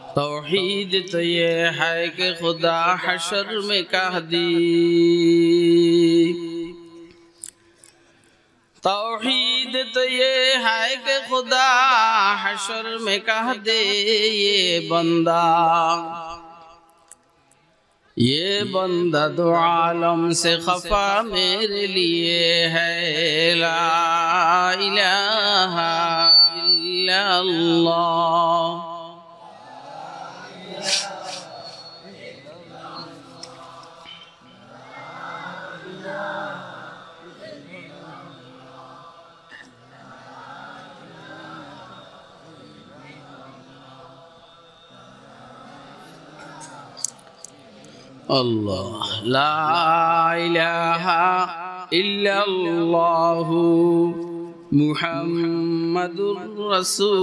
तौहीद तो ये है कि खुदा हशर में कह दी, तौहीद तो ये है कि खुदा हशर में कह दे ये बंदा दो आलम से खफा मेरे लिए है। ला इलाहा इल्लल्लाह। अल्लाह ला इलाहा इल्लल्लाहु मुहम्मदुर रसूलुल्लाह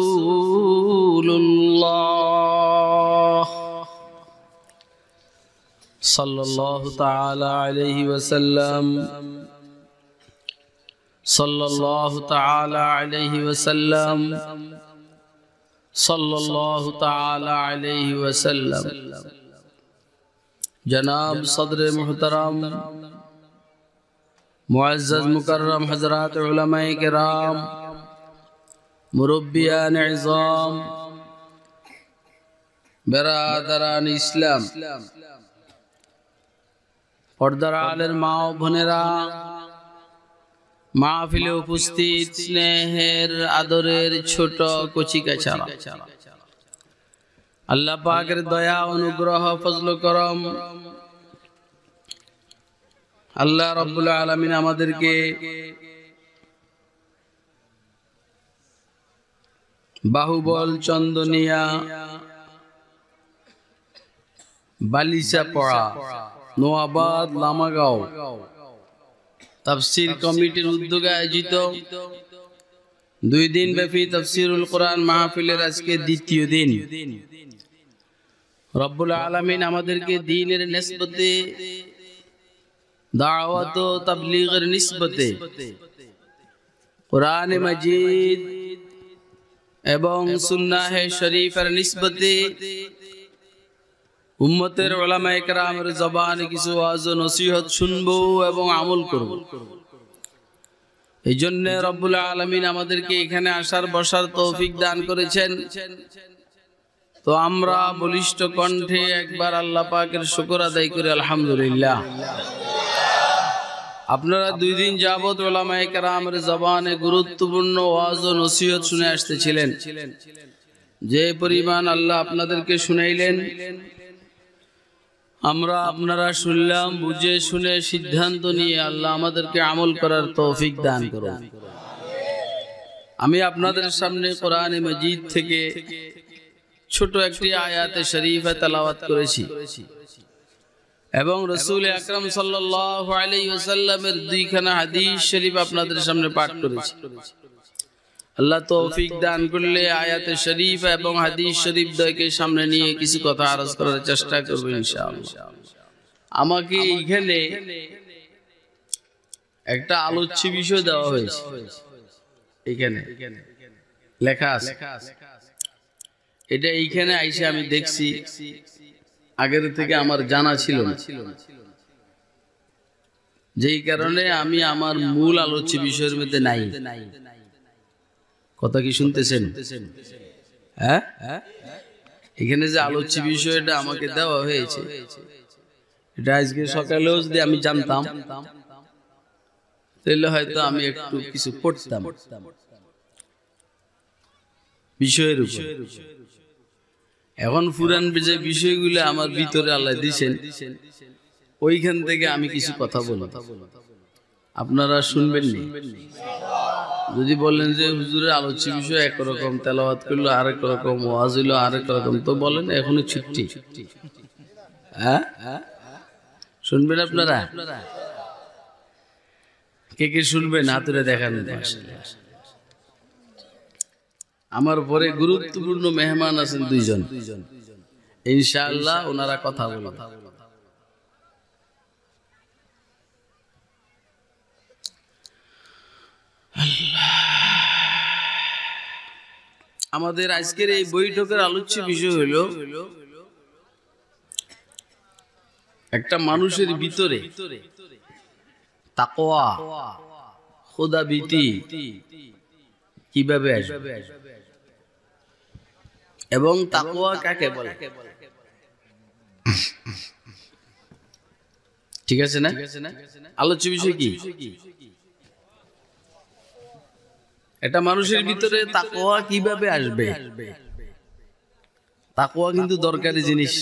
सल्लल्लाहु तआला अलैहि वसल्लम, सल्लल्लाहु तआला अलैहि वसल्लम, सल्लल्लाहु तआला अलैहि वसल्लम। जनाब सदर मुहतरम मुअज़्ज़ज़ मुकर्रम हज़रात उलमाए किराम, मुरब्बियान इज़ाम, बिरादरान इस्लाम, पर्दार आलेर मा ओ बोनेरा, महफिले उपस्थित स्नेहेर आदरेर छोट कचिकाछारा, अल्लाह पाकेर दया अनुग्रह फजल करम अल्लाह रब्बुल आलामीन आमादेरके बाहुबल चंदनिया बालिशापाड़ा নোয়াবাদ লামাগাঁও তাফসীর কমিটির উদ্যোগে আয়োজিত 2 দিন ব্যাপী তাফসীরুল কোরআন মাহফিলের আজকে দ্বিতীয় দিন। রব্বুল আলামিন আমাদেরকে দ্বীনের নিসবতে, দাওয়াত ও তাবলীগের নিসবতে কোরআন মাজিদ এবং সুন্নাহ শরীফের নিসবতে উম্মতের উলামায়ে কেরামের জবানে কিছু ওয়াজ ও নসিহত শুনবো এবং আমল করব। এই জন্য রব্বুল আলামিন আমাদেরকে এখানে আসার বসার তৌফিক দান করেছেন। তো আমরা বলিষ্ঠ কণ্ঠে একবার আল্লাহ পাকের শুকর আদায় করি আলহামদুলিল্লাহ। আপনারা 2 দিন যাবত উলামায়ে কেরামের জবানে গুরুত্বপূর্ণ ওয়াজ ও নসিহত শুনে আসতেছিলেন। যে পরিমাণ আল্লাহ আপনাদেরকে শুনাইলেন, আমরা আপনারা শুনলাম, বুঝে শুনে সিদ্ধান্ত নিয়ে আল্লাহ আমাদেরকে আমল করার তৌফিক দান করুন। আমি আপনাদের সামনে কোরআনে মাজিদ থেকে ছোট একটি আয়াতে শরীফা তেলাওয়াত করেছি এবং রাসূল আকরাম সাল্লাল্লাহু আলাইহি ওয়াসাল্লামের 2খানা হাদিস শরীফ আপনাদের সামনে পাঠ করেছি। আল্লাহ তৌফিক দান করলে আয়াতে শরীফা এবং হাদিস শরীফ দ্বয়কে সামনে নিয়ে কিছু কথা আরজ করার চেষ্টা করব ইনশাআল্লাহ। আমাকে এখানে একটা আলোচ্য বিষয় দেওয়া হয়েছে, এখানে লেখা আছে। এটা এইখানে আইসে আমি দেখছি, আগের থেকে আমার জানা ছিল না, যেই কারণে আমি আমার মূল আলোচ্য বিষয়ের মধ্যে নাই। কথা কি শুনতেছেন? হ্যাঁ, এখানে যে আলোচ্য বিষয়টা আমাকে দেওয়া হয়েছে, এটা আজকে সকালেও যদি আমি জানতাম তাহলে হয়তো আমি একটু কিছু পড়তাম বিষয়ের উপর। এখন পুরান যে বিষয়গুলো আমার ভিতরে আল্লাহ দিয়েছেন, ওইখান থেকে আমি কিছু কথা বলব, আপনারা শুনবেন নি। যদি বলেন যে হুজুরের আলোচ্য বিষয় একরকম, তেলাওয়াত করলো আরেক রকম, ওয়াজ হইলো আরেক রকম, তো বলেন এখনো ছুটি। হ্যাঁ, শুনবেন আপনারা? কে কে শুনবেন হাতুড়ে দেখান। আমার পরে গুরুত্বপূর্ণ মেহমান আছেন 2 জন, ইনশাআল্লাহ ওনারা কথা বলবেন। আমাদের আজকের এই বৈঠকের আলোচ্য বিষয় হলো একটা মানুষের ভিতরে তাকওয়া খোদাভীতি কিভাবে আসবে এবং তাকওয়া কাকে বলে। ঠিক আছে না? আলোচ্য বিষয় কি? একটা মানুষের ভিতরে তাকওয়া কিভাবে আসবে। তাকওয়া কিন্তু দরকারি জিনিস,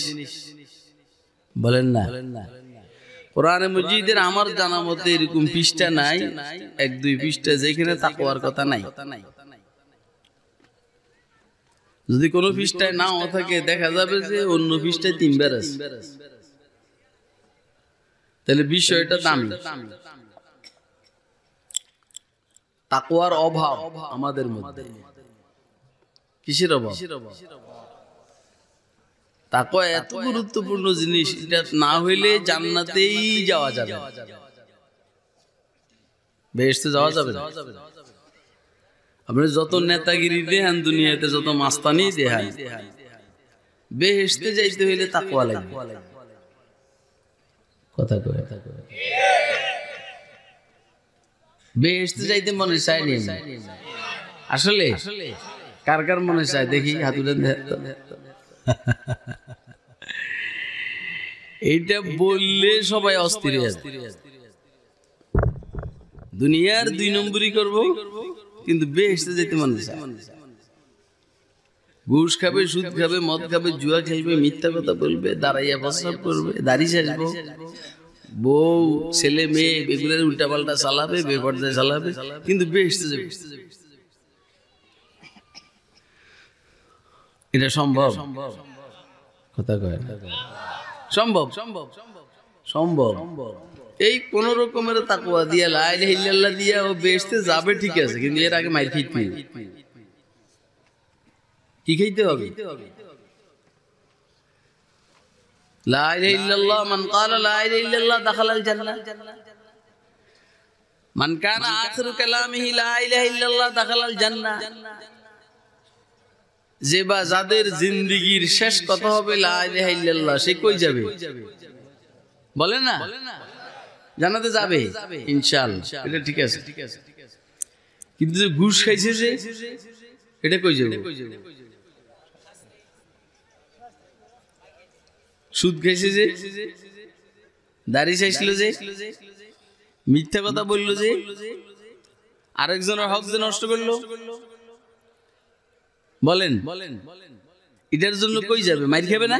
বলেন না? কোরআনে মজিদের আমার জানা মতে এরকম পৃষ্ঠা নাই, 1-2 পৃষ্ঠা যেখানে তাকওয়ার কথা নাই। যদি কোনো পৃষ্ঠায় নাও থাকে দেখা যাবে যে অন্য পৃষ্ঠায় 3 বার আছে, তাহলে বিষয়টা দামি। তাকওয়ার অভাব আমাদের মধ্যে। কিসের অভাব? তাকওয়া এত গুরুত্বপূর্ণ জিনিস, এটা না হইলে জান্নাতেই যাওয়া যাবে না, বেহেশতে যাওয়া যাবে না। আপনি যত নেতাগিরি দেন দুনিয়াতে, যত মাস্তানি দেন, বেহেশতে যাইতে হইলে তাকওয়া লাগবে। কথা কয়, বেহেশতে যাইতে মনে চায় নি আসলে? কার কার মনে চায় দেখি হাত উঠান। এইটা বললে সবাই অস্থির হয়ে যায়। দুনিয়ার 2 নম্বরই করব, কিন্তু বেহেশতে যেতে মনে চায়। ঘুষ খাবে, সুদ খাবে, মদ খাবে, জুয়া খেলবে, মিথ্যা কথা বলবে, দাঁড়াইয়া প্রস্রাব করবে, দাড়ি সাজবো, বউ ছেলে মেয়ে এগুলোর উল্টা পাল্টা চালাবে, বেপরদায় চালাবে, কিন্তু বেহেশতে যাবে। এটা সম্ভব? কথা কয় সম্ভব? সম্ভব। এই কোন রকমের তাকওয়া দিয়া, লা ইলাহা ইল্লাল্লাহ দিয়া ও বেহেশতে যাবে, ঠিক আছে, কিন্তু এর আগে মাইর খাইতে হবে। কি খাইতে হবে? লা ইলাহা ইল্লাল্লাহ, মান ক্বালা লা ইলাহা ইল্লাল্লাহ দাখালাল জান্নাহ, মান কানা আখিরু কালামিহি লা ইলাহা ইল্লাল্লাহ দাখালাল জান্নাহ। যে বা যাদের জিন্দেগীর শেষ কথা হবে লা ইলাহা ইল্লাল্লাহ, সে কই যাবে? বলেন না? জান্নাতে যাবে ইনশাআল্লাহ। এটা ঠিক আছে, কিন্তু যে ঘুষ খাইছে যে, এটা কই যাবে? সুদ খাইছে যে, দাড়ি চাইছিল যে, মিথ্যা কথা বললো যে, আরেকজনের হক যে নষ্ট করলো, বলেন এটার জন্য কই যাবে? মাইর খাবে না?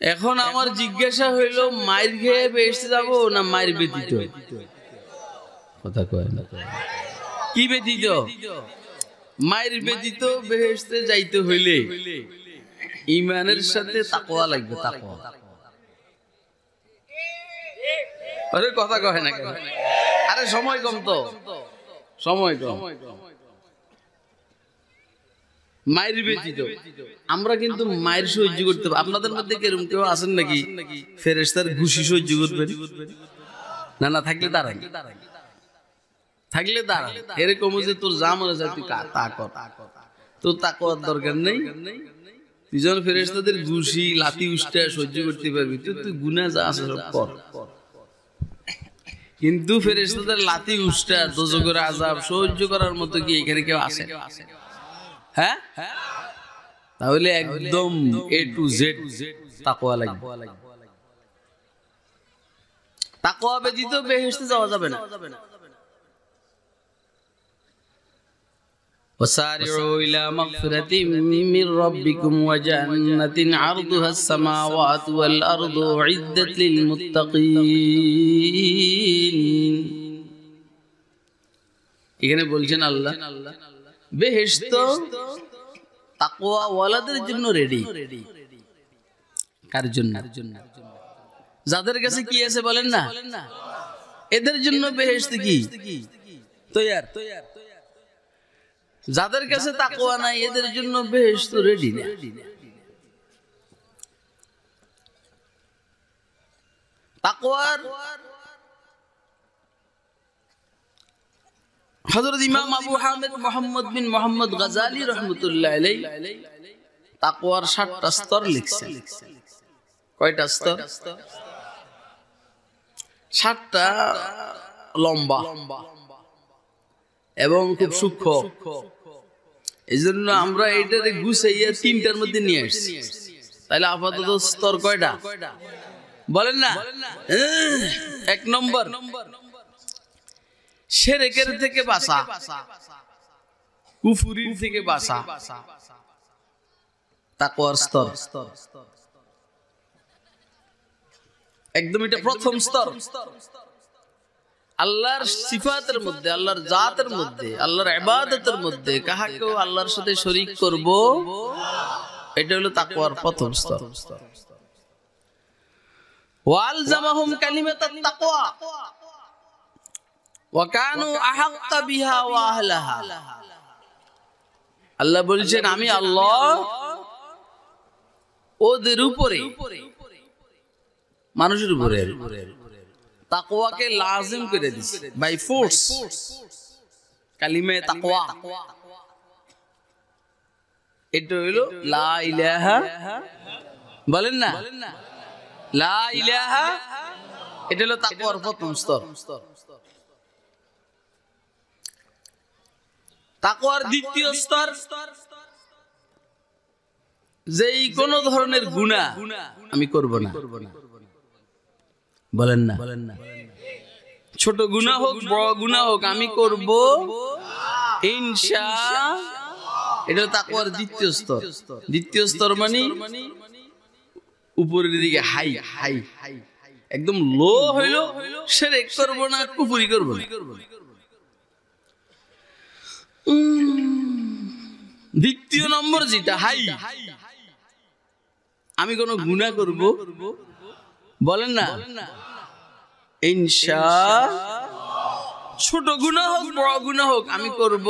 এখন আমার জিজ্ঞাসা হইল, মাইর খেয়ে বেহেশতে যাব না মাইর ব্যতীত? কথা কয় না। কি ব্যতীত? মাইর ব্যতীত বেহেশতে যাইতে হইলে ঈমানের সাথে তাকওয়া লাগবে। তাকওয়া। আরে কথা কয় না কেন? আরে সময় কম তো, সময় কম। মায়ের ব্যতীত আমরা কিন্তু মায়ের সহ্য করতে পারি। আপনাদের মধ্যে কেরম কেউ আছেন নাকি ফেরেশতার ঘুষি সহ্য করবেন? না না, থাকলে দাঁড়ান, থাকলে দাঁড়ান। এরকম যে তোর যা মনে যায় তুই তা কর, তোর তাকওয়ার দরকার নেই। তুই যখন ফেরেশতাদের ঘুষি লাথি উষ্টা সহ্য করতে পারবি, তুই গুনাহ যা আছে সব কর। কিন্তু ফেরেশতাদের লাথি উষ্টা দোজখের আযাব সহ্য করার মতো কি এখানে কেউ আছে? হ্যাঁ, তাহলে একদম A to Z তাকওয়া লাগবে। তাকওয়া ব্যতীত বেহেশতে যাওয়া যাবে না। وسارعوا إلى مغفرة من ربكم وجنة عرضها السماوات والأرض أعدت للمتقين। এখানে বলছেন আল্লাহ বেহেশত তাকওয়া ওয়ালাদের জন্য রেডি। কার জন্য? যাদের কাছে কি আছে বলেন না, এদের জন্য বেহেশত কি তৈয়ার। যাদের কাছে তাকওয়া নাই এদের জন্য বেহেশত রেডি না। তাকওয়ার হযরত ইমাম আবু হামিদ মুহাম্মদ বিন মুহাম্মদ গাজালি রাহমাতুল্লাহ আলাইহি তাকওয়ার 7টা স্তর লিখছেন। কয়টা স্তর? 7টা, লম্বা এবং খুব সূক্ষ্ম। এইজন্য আমরা এইটারে গুছাইয়া 3টার মধ্যে নিয়ে আসছি। তাহলে আপাতত স্তর কয়টা বলেন না? 1 নম্বর, শিরকের থেকে বাঁচা, কুফরির থেকে বাঁচা, তাকওয়ার স্তর। একদম এটা প্রথম স্তর। আল্লাহর সিফাতের মধ্যে, আল্লাহর জাতের মধ্যে, আল্লাহর ইবাদতের মধ্যে কাহাকেও আল্লাহর সাথে শরীক করব, এটা হলো তাকওয়ার প্রথম স্তর। ওয়ালজামাহুম কালিমাতাত তাকওয়া ওয়া কানু আহাক্কা বিহা ওয়া আহলাহা। আল্লাহ বলছেন আমি আল্লাহ ওদের উপরে, মানুষের উপরে তাকওয়াকে লাজিম করে দিয়েছে বাই ফোর্স। কালিমে তাকওয়া এটা হলো লা ইলাহা, বলেন না লা ইলাহা, এটা হলো তাকওয়ার প্রথম স্তর। তাকওয়ার দ্বিতীয় স্তর, যেই কোন ধরনের গুনাহ আমি করব না, বলেন না, ছোট গুনাহ হোক বড় গুনাহ হোক আমি করব ইনশাআল্লাহ। এটা তাকওয়ার দ্বিতীয় স্তর। দ্বিতীয় স্তর মানে উপরের দিকে হাই হাই, একদম লো হইলো শিরক করব না, কুফরি করব না। দ্বিতীয় নম্বর যেটা হাই, আমি কোন গুনাহ করব, বলেন না ইনশাআল্লাহ, ছোট গুনাহ হোক বড় গুনাহ হোক আমি করব।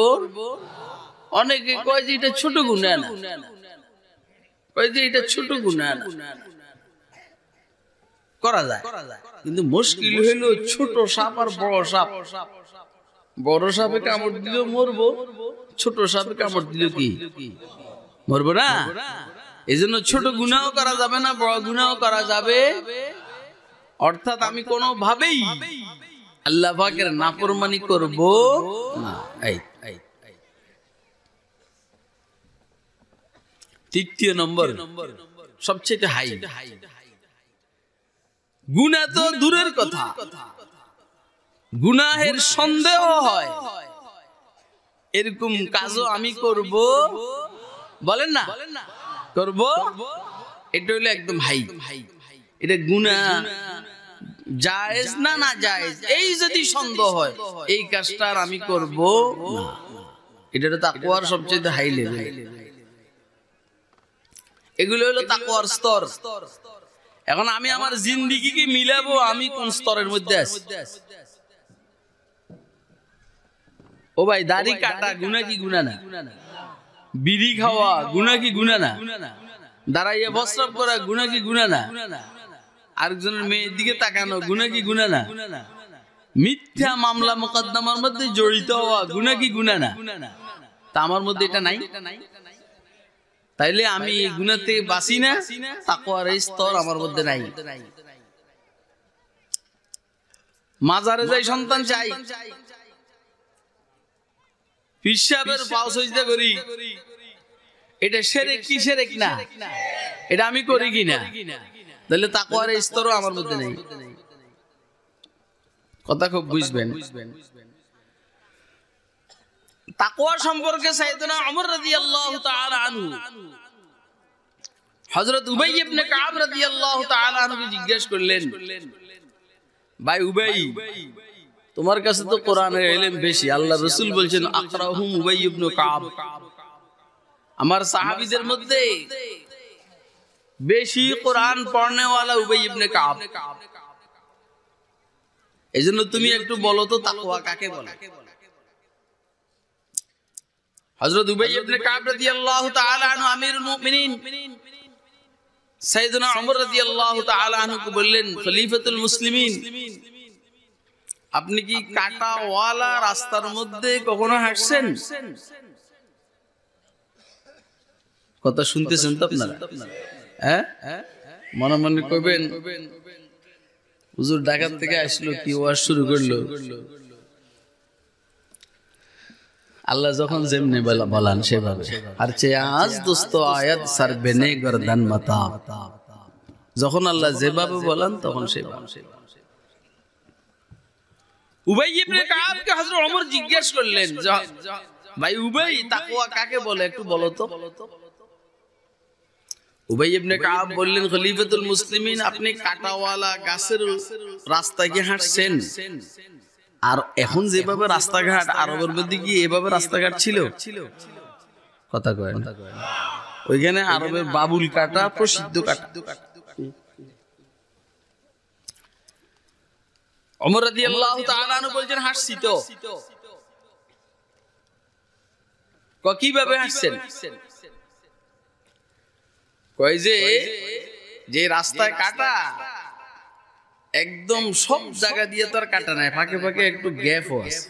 অনেকে কয় যে এটা ছোট গুনাহ না, কয় যে এটা ছোট গুনাহ না, করা যায়। কিন্তু মুশকিল হইলো ছোট সাপ আর বড় সাপ। বড় সাপে কামড় দিলেও মরবো, ছোট সাপে কামড় দিলেও কি মরবো না? এজন্য ছোট গুনাহ করা যাবে না, বড় গুনাহ করা যাবে। অর্থাৎ আমি কোনো ভাবেই আল্লাহ পাকের নাফরমানি করব না। তৃতীয় নম্বর সবচেয়ে হাই, গুনাহ তো দূরের কথা, গুনাহের সন্দেহ হয় এরকম কাজও আমি করব, বলেন না করব। এটা হলো একদম হাই। এটা গুনাহ জায়েজ না না জায়েজ, এই যদি সন্দেহ হয় এই কাজটা আমি করব না, এটা হলো তাকওয়ার সবচেয়ে হাই লেভেল। এগুলো হলো তাকওয়ার স্তর। এখন আমি আমার জিন্দেগিকে মিলাবো আমি কোন স্তরের মধ্যে আছি। ও ভাই, দাড়ি কাটা গুনাহ কি গুনাহ না? বিড়ি খাওয়া গুনাহ কি গুনাহ না? দাঁড়াইয়া প্রস্রাব করা গুনাহ কি গুনাহ না? আরেকজনের মেয়ের দিকে তাকানো গুনাহ কি গুনাহ না? মিথ্যা মামলা মোকদ্দমার মধ্যে জড়িত হওয়া গুনাহ কি গুনাহ না? তা আমার মধ্যে এটা নাই, তাইলে আমি এই গুনাহ থেকে বাঁচি না, তাকওয়ার এই স্তর আমার মধ্যে নাই। মাজারে যাই সন্তান চাই, পীর সাহেবের পাও সিজদা করি, এটা শিরক কি শিরক না? এটা আমি করি কিনা? তাহলে তাকওয়ার এই স্তরও আমার মধ্যে নেই। কথা খুব বুঝবেন। তাকওয়া সম্পর্কে সাইয়েদনা ওমর রাদিয়াল্লাহু তাআলা আনহু হযরত উবাই ইবনে কাব রাদিয়াল্লাহু তাআলা আনহুকে জিজ্ঞেস করলেন, ভাই উবাই, তোমার কাছে তো কোরআনের ইলম বেশি, আল্লাহ রাসূল বলছেন আকরাহুম উবাই ইবনে কাব, আমার সাহাবীদের মধ্যে বেশি কোরআন পড়নে ওয়ালা উবাই ইবনে কাব। এজন্য তুমি একটু বলো তো তাকওয়া কাকে বলে? হযরত উবাই ইবনে কাব রাদিয়াল্লাহু তাআলা আনহু আমিরুল মুমিনিন সাইয়েদনা ওমর রাদিয়াল্লাহু তাআলা আনহুকে বললেন, খলিফাতুল মুসলিমিন, আপনি কি কাটাওয়ালা রাস্তার মধ্যে কখনো হাঁটছেন? কথা শুনতেছেন তো আপনারা? হ্যাঁ, মনে মনে কইবেন হুজুর ঢাকা থেকে আসলো কি ওয়াজ শুরু করলো। আল্লাহ যখন যেমনি বলান সেভাবে। আর আজ দোস্ত আয়াত সার বেনে গর্দান মাতা, যখন আল্লাহ যেভাবে বলেন তখন সেভাবে। উবাই ইবনে কাবকে হযরত ওমর জিজ্ঞেস করলেন, ভাই উবাই, তাকওয়া কাকে বলে একটু বলো তো। উবাই ইবনে কাব বললেন, খলিফাতুল মুসলিমিন, আপনি কাটাওয়ালা গাছের রাস্তায় গিয়ে হাঁটছেন, আর এখন যেভাবে রাস্তাঘাট, আরবের মধ্যে কি এভাবে রাস্তাঘাট ছিল? কথা কয় না। ওইখানে আরবের বাবুল কাটা প্রসিদ্ধ কাটা। ওমর রাদিয়াল্লাহু তাআলা আনহু বলেন, হাঁটছি তো। কিভাবে হাঁটছেন? কয় যে রাস্তায় কাটা একদম সব জায়গা দিয়ে তো আর কাটা নাই, ফাঁকে ফাঁকে একটু গ্যাপ আছে,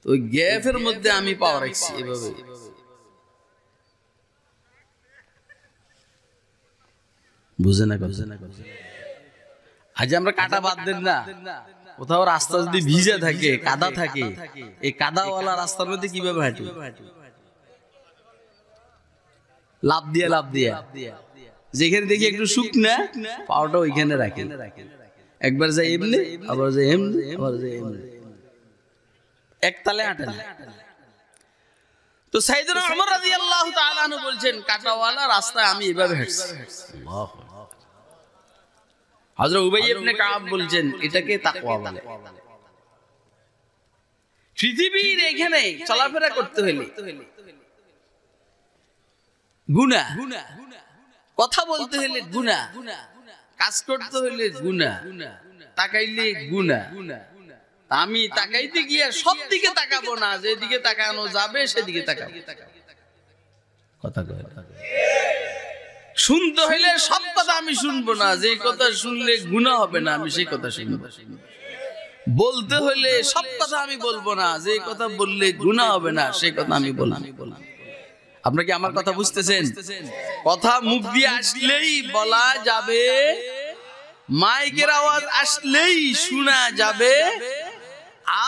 তো ওই গ্যাপের মধ্যে আমি পাওয়া রাখছি এভাবে। বুঝে না? আজ আমরা কাটা বাদ দেন না, কোথাও রাস্তা যদি ভিজে থাকে, কাদা থাকে, এই কাদাওয়ালা রাস্তার মধ্যে কিভাবে হাঁটি? লাভ দিয়া যেখানে দেখি একটু শুকনা, পাওয়াটা ওইখানে রাখেন, একবার যাই এমনি, আবার যাই এমনি, আবার যাই এমনি, একতালে হাঁটেন। তো সাইয়েদনা ওমর রাদিয়াল্লাহু তাআলা আনহু বলছেন, কাটাওয়ালা রাস্তায় আমি এভাবে হাঁটছি। আল্লাহু আকবার। হযরত উবাই ইবনে কাব বলছেন, এটাকে তাকওয়া বলে। পৃথিবীর এখানে চলাফেরা করতে হলে গুনাহ, কথা বলতে হলে গুনাহ, কাজ করতে হলে গুনাহ, তাকাইলে গুনাহ। আমি তাকাইতে গিয়ে সব দিকে তাকাবো না, যেদিকে তাকানো যাবে সেদিকে তাকাবো। কথা কয়। শুনতে হইলে সব কথা আমি শুনবো না, যে কথা শুনলে গুনাহ হবে না আমি সেই কথা শুনবো। বলতে হইলে সব কথা আমি বলবো না, যে কথা বললে গুনাহ হবে না সেই কথা আমি বলবো। আপনারা কি আমার কথা বুঝতেছেন? কথা মুখ দিয়ে আসলেই বলা যাবে, মাইকের আওয়াজ আসলেই শোনা যাবে,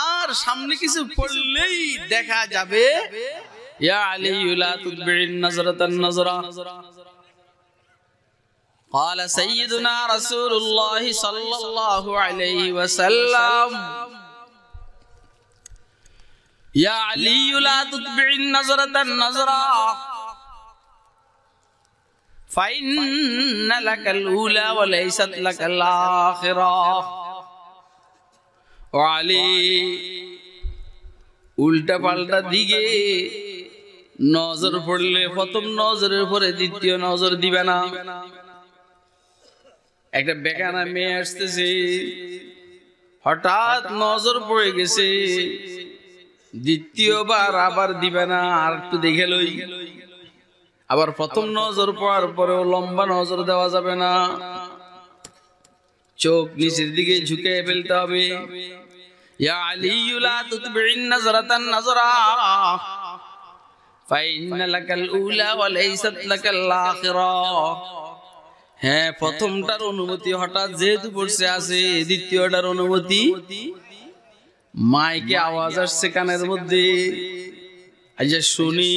আর সামনে কিছু পড়লেই দেখা যাবে। ইয়া আলী লা তুতবি'ন নাজরাতান নাজরা, قال سيدنا رسول الله صلى الله عليه وسلم يا علي لا تتبع النظرة النظرة فإن لك الأولى وليست لك الآخرة। وعلي উল্টা পাল্টা দিকে নজর পড়লে প্রথম নজরের পরে দ্বিতীয় নজর দিবে না। একটা বেগানা মেয়ে আসতেছে, হঠাৎ নজর পড়ে গেছে, দ্বিতীয়বার আবার দিবে না, আর একটু দেখে লই। আবার প্রথম নজর পড়ার পরেও লম্বা নজর দেওয়া যাবে না, চোখ নিচের দিকে ঝুঁকে ফেলতে হবে। ইয়া আলী লা তুতবি'ন নাজরাতান নাজরা ফাইন্না লাকাল উলা ওয়া লাইসাত লাকাল আখিরা। হ্যাঁ, প্রথমটার অনুমতি হঠাৎ যেহেতু পড়ছে আছে, দ্বিতীয়টার অনুমতি মাইকে আওয়াজ আসছে কানের মধ্যে, আচ্ছা শুনি।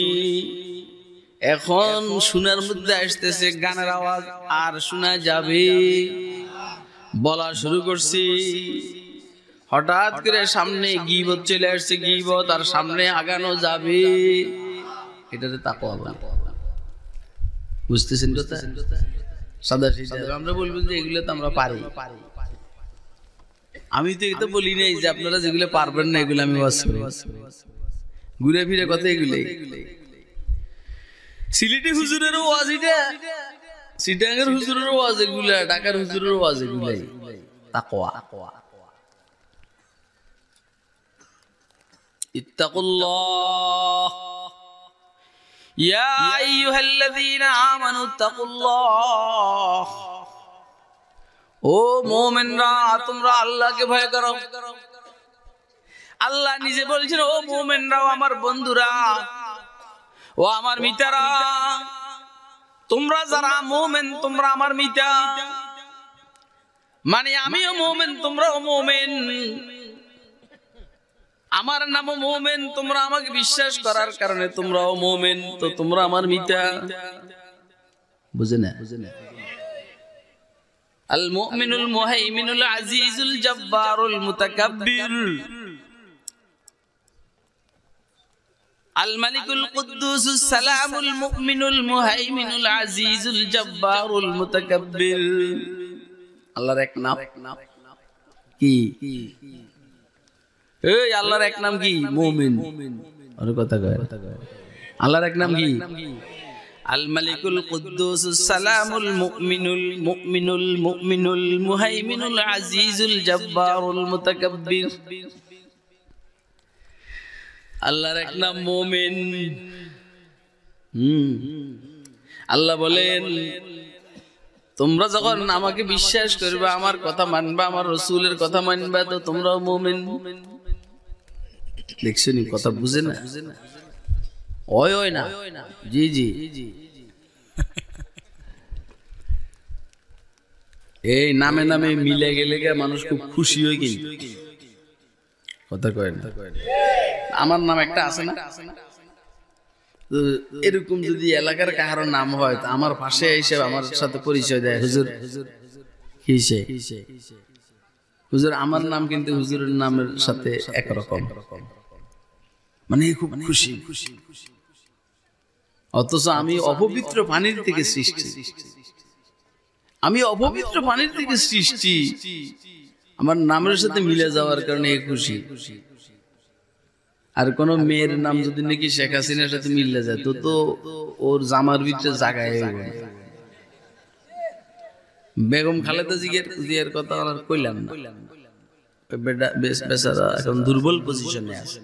এখন শোনার মধ্যে আসতেছে গানের আওয়াজ, আর শোনা যাবে। বলা শুরু করছি, হঠাৎ করে সামনে গীবত চলে আসছে, গীবত, আর সামনে আগানো যাবে। এটাতে তাকওয়া বলে। বুঝতেছেন কথা? সাদা সিধা আমরা বলবো যে এগুলো তো আমরা পারি। আমি তো এটা বলি নাই যে আপনারা যেগুলো পারবেন না এগুলো আমি ওয়াজ করি। ঘুরে ফিরে কথা এগুলো। সিলেটি হুজুরেরও ওয়াজ এটা, চিটাগাঙ্গের হুজুরেরও ওয়াজ এগুলা, ঢাকার হুজুরেরও ওয়াজ এগুলাই। তাকওয়া। ইত্তাকুল্লাহ ইয়া আইয়ুহাল্লাযীনা আমানু ইত্তাকুল্লাহ ও মুমিনরা তোমরা আল্লাহকে ভয় করো। আল্লাহ নিজে বলছেন ও মুমিনরা, আমার বন্ধুরা, ও আমার মিতারা, তোমরা যারা মুমিন তোমরা আমার মিতা, মানে আমিও মুমিন তোমরাও মুমিন, আমার নামও মুমিন, তোমরা আমাকে বিশ্বাস করার কারণে তোমরাও মুমিন, তো তোমরা আমার মিতা। বুঝে না? আল মুমিনুল মুহাইমিনুল আজিজুল জব্বারুল মুতাকাব্বির, আল মালিকুল কুদ্দুসুস সালামুল মুমিনুল মুহাইমিনুল আজিজুল জব্বারুল মুতাকাব্বির। আল্লাহর এক নাম কি? এই আল্লাহর এক নাম কি? মুমিন। আর কথা কয়, আল্লাহর এক নাম কি? আল মালিকুল কুদ্দুসুস সালামুল মুমিনুল মুহাইমিনুল আজিজুল জব্বারুল মুতাকাব্বির। আল্লাহর এক নাম মুমিন। আল্লাহ বলেন তোমরা যখন আমাকে বিশ্বাস করবে, আমার কথা মানবা, আমার রাসূলের কথা মানবা, তো তোমরাও মুমিন। দেখছেন কথা বুঝে না? ওই ওই না, জি জি। এই নামে নামে মিলে গেলে মানুষ খুব খুশি হয়, কিন্তু কথা কয় না। আমার নাম একটা আছে না, এরকম যদি এলাকার কারো নাম হয়, আমার পাশে এসে আমার সাথে পরিচয় দেয়, হুজুর কিসে হুজুর, আমার নাম কিন্তু হুজুরের নামের সাথে একরকম, মানে খুব খুশি। অথচ আমি অপবিত্র পানির থেকে সৃষ্টি, আমি অপবিত্র পানির থেকে সৃষ্টি, আমার নামের সাথে মিলে যাওয়ার কারণে খুশি। আর কোন মেয়ের নাম যদি নাকি শেখ হাসিনার সাথে মিলে যায়, তো তো ওর জামার ভিতরে জায়গায় বেগম খালেদা জিয়ার কথা আর কইলাম না, বেচারা এখন দুর্বল পজিশনে আছে।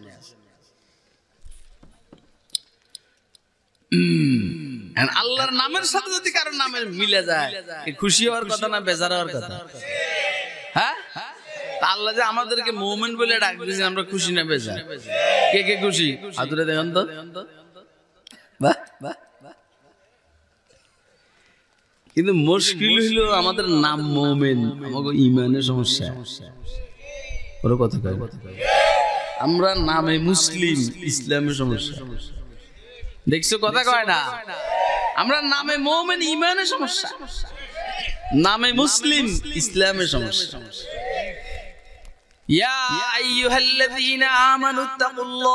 আল্লাহর নামের সাথে যদি কারো নামের মিলে যায়, খুশি হওয়ার কথা না বেজার হওয়ার কথা? হ্যাঁ, আল্লাহ যে আমাদেরকে মুমিন বলে ডাক দিয়েছে, আমরা খুশি না বেজার? কে কে খুশি হাতুড়ে দেখেন তো। বাহ বাহ। কিন্তু মুশকিল হলো আমাদের নাম মুমিন, আমাকে ঈমানের সমস্যা। ওর কথা কয়, আমরা নামে মুসলিম, ইসলামের সমস্যা। দেখছো কথা কয় না? আমরা নামে মুমিন, ঈমানের সমস্যা, নামে মুসলিম, ইসলামের সমস্যা। ইয়া আইয়ুহাল্লাযীনা আমানুত্তাকুল্লাহ,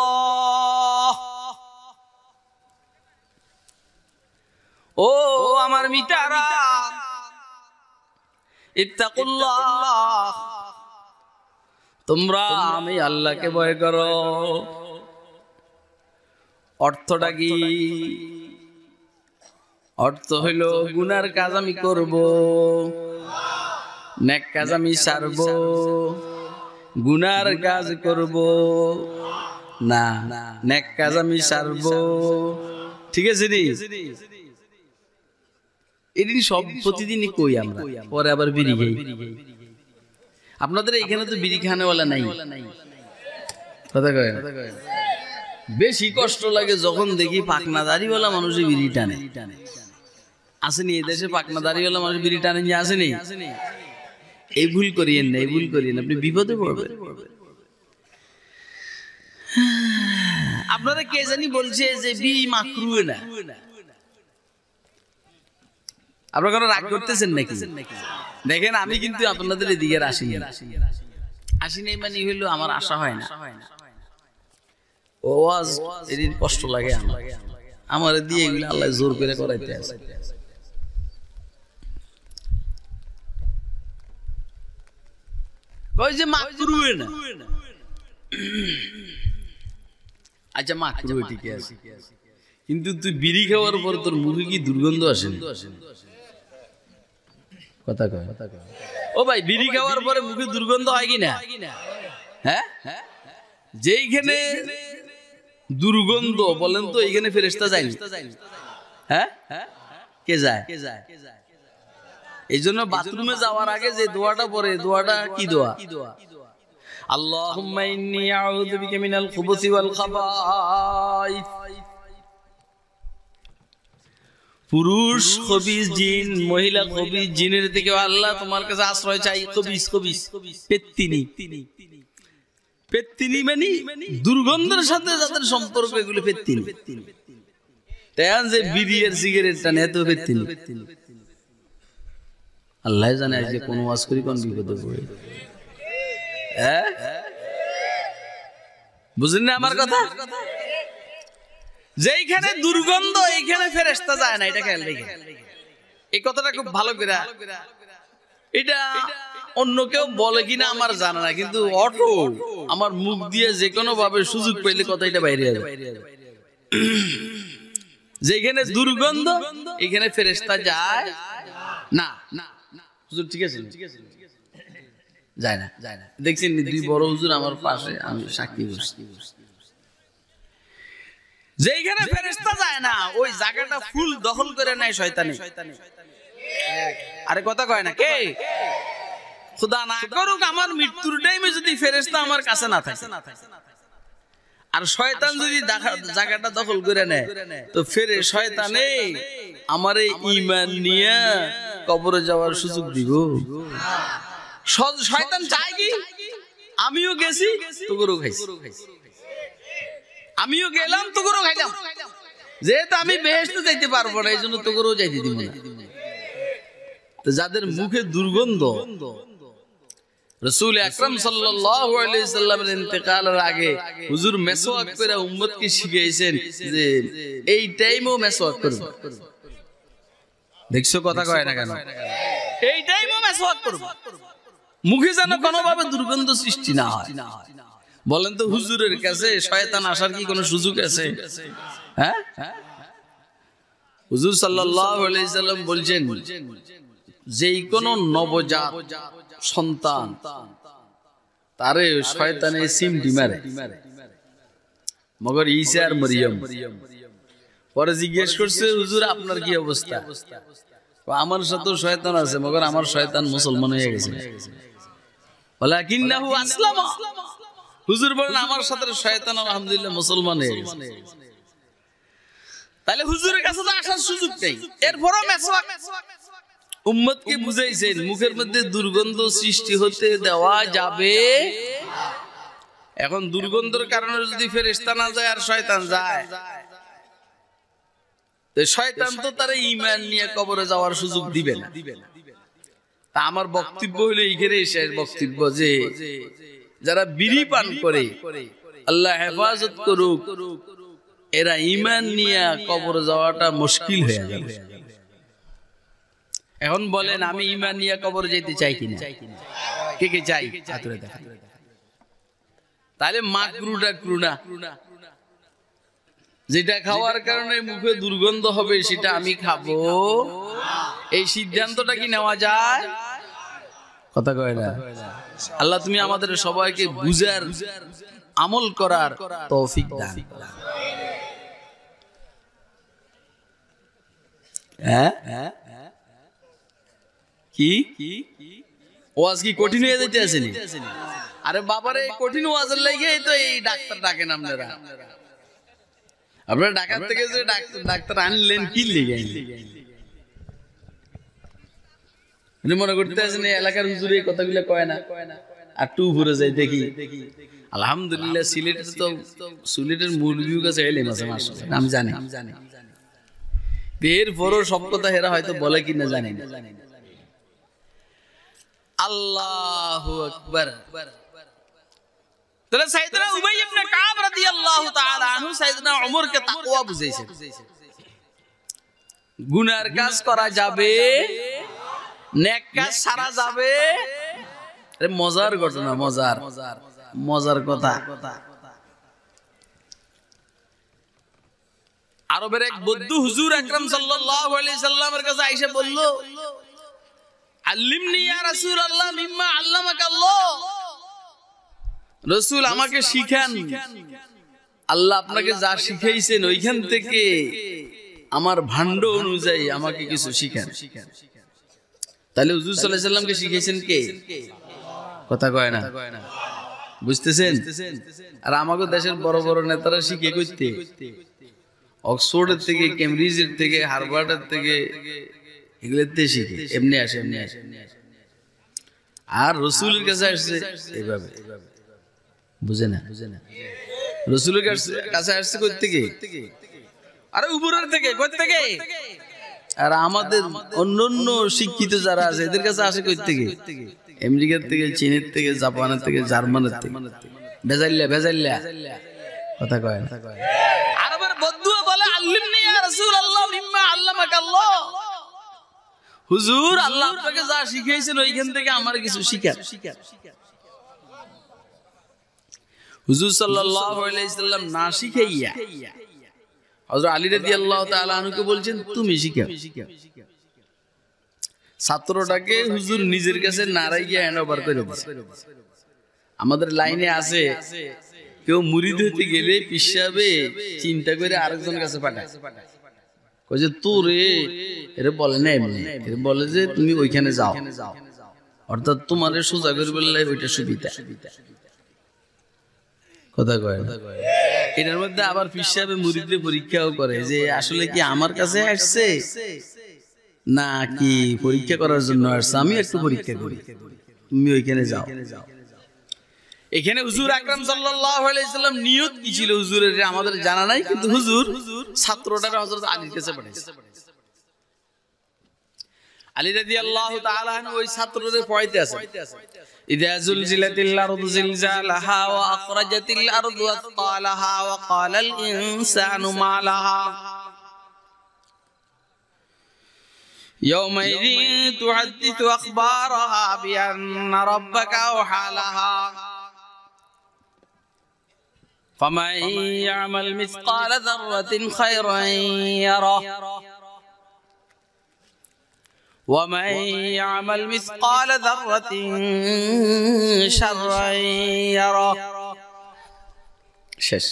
ও আমার মিতারা, ইত্তাকুল্লাহ, তোমরা আমি আল্লাহকে ভয় করো। অর্থটা কি? অর্থ হইল গুনার কাজ আমি করব, নেক কাজ আমি ছাড়ব, গুনার কাজ করব না, নেক কাজ আমি ছাড়ব। ঠিক আছে নি? এদিন সব প্রতিদিনই কই আমরা, পরে আবার বিড়ি খাই। আপনাদের এখানে তো বিড়ি খানেওয়ালা নাই, কথা কয়। বেশি কষ্ট লাগে যখন দেখি পাকনা দাড়িওয়ালা মানুষের বিড়ি টানে। আসেনি এই দেশে পাকনা দাড়িওয়ালা মানুষ বিড়ি টানে নিয়ে আসেনি? এই ভুল করিয়েন না, এই ভুল করিয়েন, আপনি বিপদে পড়বেন। আপনারা কে জানি বলছে যে বিড়ি মাকরুহ না, আপনারা কোনো রাগ করতেছেন নাকি? দেখেন আমি কিন্তু আপনাদের এদিকে আসিনি, আসিনি মানে হইলো আমার আশা হয় না। ওয়াজ এদিন কষ্ট লাগে আমার দিয়ে, এগুলো আল্লাহ জোর করে করাইতে আছে। কই যে মাকরুহ না, আচ্ছা মাকরুহ ঠিক আছে, কিন্তু তুই বিড়ি খাওয়ার পর তোর মুখে কি দুর্গন্ধ আসে? কথা কয় ও ভাই, বিড়ি খাওয়ার পরে মুখে দুর্গন্ধ হয় কি না? হ্যাঁ, যেইখানে দুর্গন্ধ বলেন তো এইখানে ফেরেশতা যায়? হ্যাঁ, কে যায়? এই জন্য বাথরুমে যাওয়ার আগে যে দোয়াটা পড়ে, দোয়াটা কি দোয়া? আল্লাহুম্মা ইন্নী আউযু বিকা মিনাল খুবুসি ওয়াল খাবাইস। পুরুষ খবিস জিন, মহিলা খবিস জিনের থেকে আল্লাহ তোমার কাছে আশ্রয় চাই। খবিস খবিস পেত্তিনি, পেত্তিনি মানে দুর্গন্ধের সাথে যাদের সম্পর্ক, এগুলো পেত্তিনি। তেন যে বিড়ি আর সিগারেট টানে, এত পেত্তিনি। আল্লাহ জানে আজ যে কোন ওয়াজ করি কোন বিপদে পড়ে। বুঝলেন না আমার কথা? যেইখানে দুর্গন্ধ এইখানে ফেরেশতা যায় না, এটা খেয়াল রেখে। এই কথাটা খুব ভালো করে, এটা অন্য কেউ বলে কিনা আমার জানা না, কিন্তু অটো আমার মুখ দিয়ে যে কোনো ভাবে সুযোগ পেলে কথা এটা বাইরে যাবে। যেখানে দুর্গন্ধ এখানে ফেরেশতা যায় না। হুজুর ঠিক আছে, যায় না, যায় না। দেখছেন দুই বড় হুজুর আমার পাশে, আমি সাক্ষী বসছি। যেখানে ফেরেশতা যায় না ওই জায়গাটা ফুল দখল করে নেয় শয়তানে। আরে কথা কয় না কে? খোদা না করুক আমার মৃত্যুর টাইমে যদি ফেরেশতা আমার কাছে না থাকে আর শয়তান যদি জায়গাটা দখল করে নেয়, তো ফেরে শয়তানে আমার ঈমান নিয়ে কবরে যাওয়ার সুযোগ দিব? শয়তান চায় কি? আমিও গেছি তোকেও খাইছি, আমিও গেলাম তোকেও খাইলাম। যেহেতু আমি বেহেশতে যাইতে পারবো না, এই জন্য তোকেও যাইতে দিব না। তো যাদের মুখে দুর্গন্ধ, রাসূল আকরাম সাল্লাল্লাহু আলাইহি সাল্লামের ইন্তেকালের আগে হুজুর মেসওয়াক করে উম্মতকে শিখিয়েছেন যে এই টাইমেও মেসওয়াক করবে। দেখছো কথা কয় না কেন? এই টাইমেও মেসওয়াক করবে, মুখে যেন কোনোভাবে দুর্গন্ধ সৃষ্টি না হয়। বলেন তো হুজুরের কাছে শয়তান আসার কি কোনো সুযোগ আছে? হ্যাঁ, হুজুর সাল্লাল্লাহু আলাইহি সাল্লাম বলছেন যেই কোনো নবজাত সন্তান তারে শয়তানে সিমটি মারে, মগর ঈসা আর মরিয়ম। পরে জিজ্ঞেস করছে হুজুর আপনার কি অবস্থা? আমার সাথে শয়তান আছে, মগর আমার শয়তান মুসলমান হয়ে গেছে। ওয়ালাকিন্নাহু আসলামা। হুজুর বলেন আমার সাথে শয়তান আলহামদুলিল্লাহ মুসলমান হয়ে গেছে। তাহলে হুজুরের কাছে তো আসার সুযোগ নেই। এরপরও মেসওয়াক উম্মতকে বুঝাইছেন মুখের মধ্যে দুর্গন্ধ সৃষ্টি হতে দেওয়া যাবে। এখন দুর্গন্ধের কারণে যদি ফেরেশতা না যায় আর শয়তান যায়, তো শয়তান তো তার ঈমান নিয়ে কবরে যাওয়ার সুযোগ দিবে না। তা আমার বক্তব্য হলো এইখানে শেষ বক্তব্য যে যারা বিড়ি পান করে আল্লাহ হেফাজত করুক, এরা ঈমান নিয়ে কবরে যাওয়াটা মুশকিল হয়ে যাবে। এখন বলেন আমি ঈমান নিয়ে কবরে যেতে চাই কিনা? কে কে চাই? হাতুড়ে দেখা। তাহলে মাকরুটা ক্রুনা, যেটা খাওয়ার কারণে মুখে দুর্গন্ধ হবে সেটা আমি খাবো, এই সিদ্ধান্তটা কি নেওয়া যায়? কথা কয় না। আল্লাহ তুমি আমাদের সবাইকে বুঝার আমল করার তৌফিক দান। হ্যাঁ, কি ওয়াজ কি কঠিন হয়ে যাইতে আসেনি? আরে বাবারে কঠিন ওয়াজের লাগে তো এই ডাক্তার ডাকেন আপনারা। আপনারা ঢাকার থেকে যে ডাক্তার আনলেন কি লেগে? মনে করতে আছেন এলাকার হুজুর এই কথাগুলো কয় না, আর টু ঘুরে যায় দেখি। আলহামদুলিল্লাহ সিলেটের তো সিলেটের মুরগির কাছে এলে মাসে মাসে আমি জানি, এর পরও সব কথা হেরা হয়তো বলে কিনা জানি না। আল্লাহু আকবার। তাহলে সাইয়েদনা উবাই ইবনে কাব রাদিয়াল্লাহু তাআলা আনহু সাইয়েদনা ওমরকে তাকওয়া বুঝাইছেন। গুনার কাজ করা যাবে, নেক কাজ সারা যাবে। আরে মজার ঘটনা, মজার কথা। আরবের এক বৌদ্ধ হুজুর আকরাম সাল্লাল্লাহু আলাইহি সাল্লামের কাছে আইসা বলল, আল্লিমনি ইয়া রাসূলুল্লাহ মিম্মা আল্লামাকাল্লাহ। রাসূল আমাকে শিখান, আল্লাহ আপনাকে যা শিখাইছেন ওইখান থেকে আমার ভান্ড অনুযায়ী আমাকে কিছু শিখান। তাহলে হুজুর সাল্লাল্লাহু আলাইহি সাল্লামকে শিখিয়েছেন কে? কথা কয় না, বুঝতেছেন? আর আমাদের দেশের বড় বড় নেতারা শিখে করতে অক্সফোর্ডের থেকে, কেমব্রিজের থেকে, হার্ভার্ডের থেকে, এগুলোতে শিখে এমনি আসে, এমনি আসে। আর রসুলের কাছে আসছে এইভাবে, বুঝে না? রসুলের কাছে আসছে কই থেকে? আরে উপরের থেকে, কই থেকে? আর আমাদের অন্যান্য শিক্ষিত যারা আছে এদের কাছে আসে কই থেকে? আমেরিকার থেকে, চীনের থেকে, জাপানের থেকে, জার্মানের থেকে। ভেজাইল্লা কথা কয় না। আরবের বদুয়া বলে আল্লিমনি ইয়া রাসূলুল্লাহ মিম্মা আল্লামাকাল্লাহ। হুজুর আল্লাহ আপনাকে যা শিখিয়েছেন ওইখান থেকে আমার কিছু শিখান। হুজুর সাল্লাল্লাহু আলাইহি সাল্লাম না শিখাইয়া হযরত আলী রাদিয়াল্লাহু তাআলা আনহুকে বলছেন তুমি শিখাও। ছাত্রটাকে হুজুর নিজের কাছে নারাইয়া হ্যান্ড ওভার করে দিয়েছে। আমাদের লাইনে আছে কেউ মুরিদ হতে গেলে পিছাবে চিন্তা করে আরেকজন কাছে পাঠায়, কয় যে তোরে এরে বলে না, এমনি এরে বলে যে তুমি ওইখানে যাও, অর্থাৎ তোমারে সোজা করে বললে ওইটা সুবিধা। কথা কয় না। এটার মধ্যে আবার পিছাবে মুরিদদের পরীক্ষাও করে যে আসলে কি আমার কাছে আসছে না কি পরীক্ষা করার জন্য আসছে, আমি একটু পরীক্ষা করি, তুমি ওইখানে যাও। এখানে হুজুর আকরাম সাল্লাল্লাহু আলাইহি সাল্লাম নিয়ত কি ছিল হুজুরের আমাদের জানা নাই, কিন্তু হুজুর ছাত্রটাকে হযরত আলীর কাছে পাঠিয়েছে। আলী রাদিয়াল্লাহু তাআলা আনহু ওই ছাত্রদের পড়াইতে আছে, ইযা যুলজিলাতিল আরদু জিলজালাহা ওয়া আখরাজাতিল আরদু আতকালাহা ওয়া ক্বালাল ইনসানু মা লাহা ইয়াওমাইযিন তুহাদ্দিসু আখবারাহা বিআন্না রাব্বাকা আওহা লাহা فمن يعمل مثقال ذرة خيرا يره ومن يعمل مثقال ذرة شرا يره। শেষ।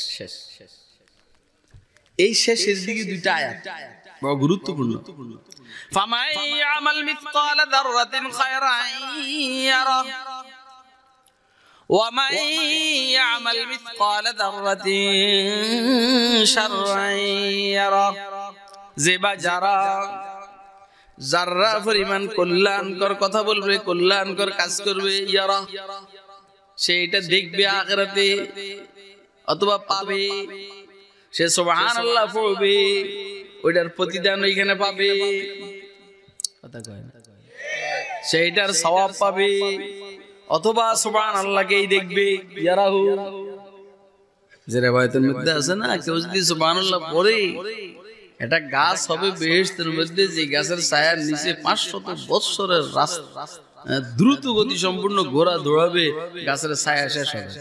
এই শেষের দিকে দুইটা আয়াত বড় গুরুত্বপূর্ণ। فمن يعمل مثقال ذرة خيرا يره ومن يعمل مثقال ذرة شرا يره। যে বা যারা যারা পরিমাণ কল্যাণকর কথা বলবে, কল্যাণকর কাজ করবে, ইয়ারা সে এটা দেখবে আখিরাতে অথবা পাবে, সে সুবহানাল্লাহ পড়বে, ওইটার প্রতিদান ওইখানে পাবে। কথা কয় না, সেইটার সওয়াব পাবে, অথবা সুবহানাল্লাহকেই দেখবে। ইয়ারাহু যে রিওয়ায়াতের মধ্যে আছে না, কেউ যদি সুবহানাল্লাহ পড়ে এটা গাছ হবে বেহেশতের মধ্যে, যে গাছের ছায়ার নিচে 500 বছরের রাস্তা, দ্রুত গতি সম্পূর্ণ ঘোড়া দৌড়াবে, গাছের ছায়া শেষ হবে।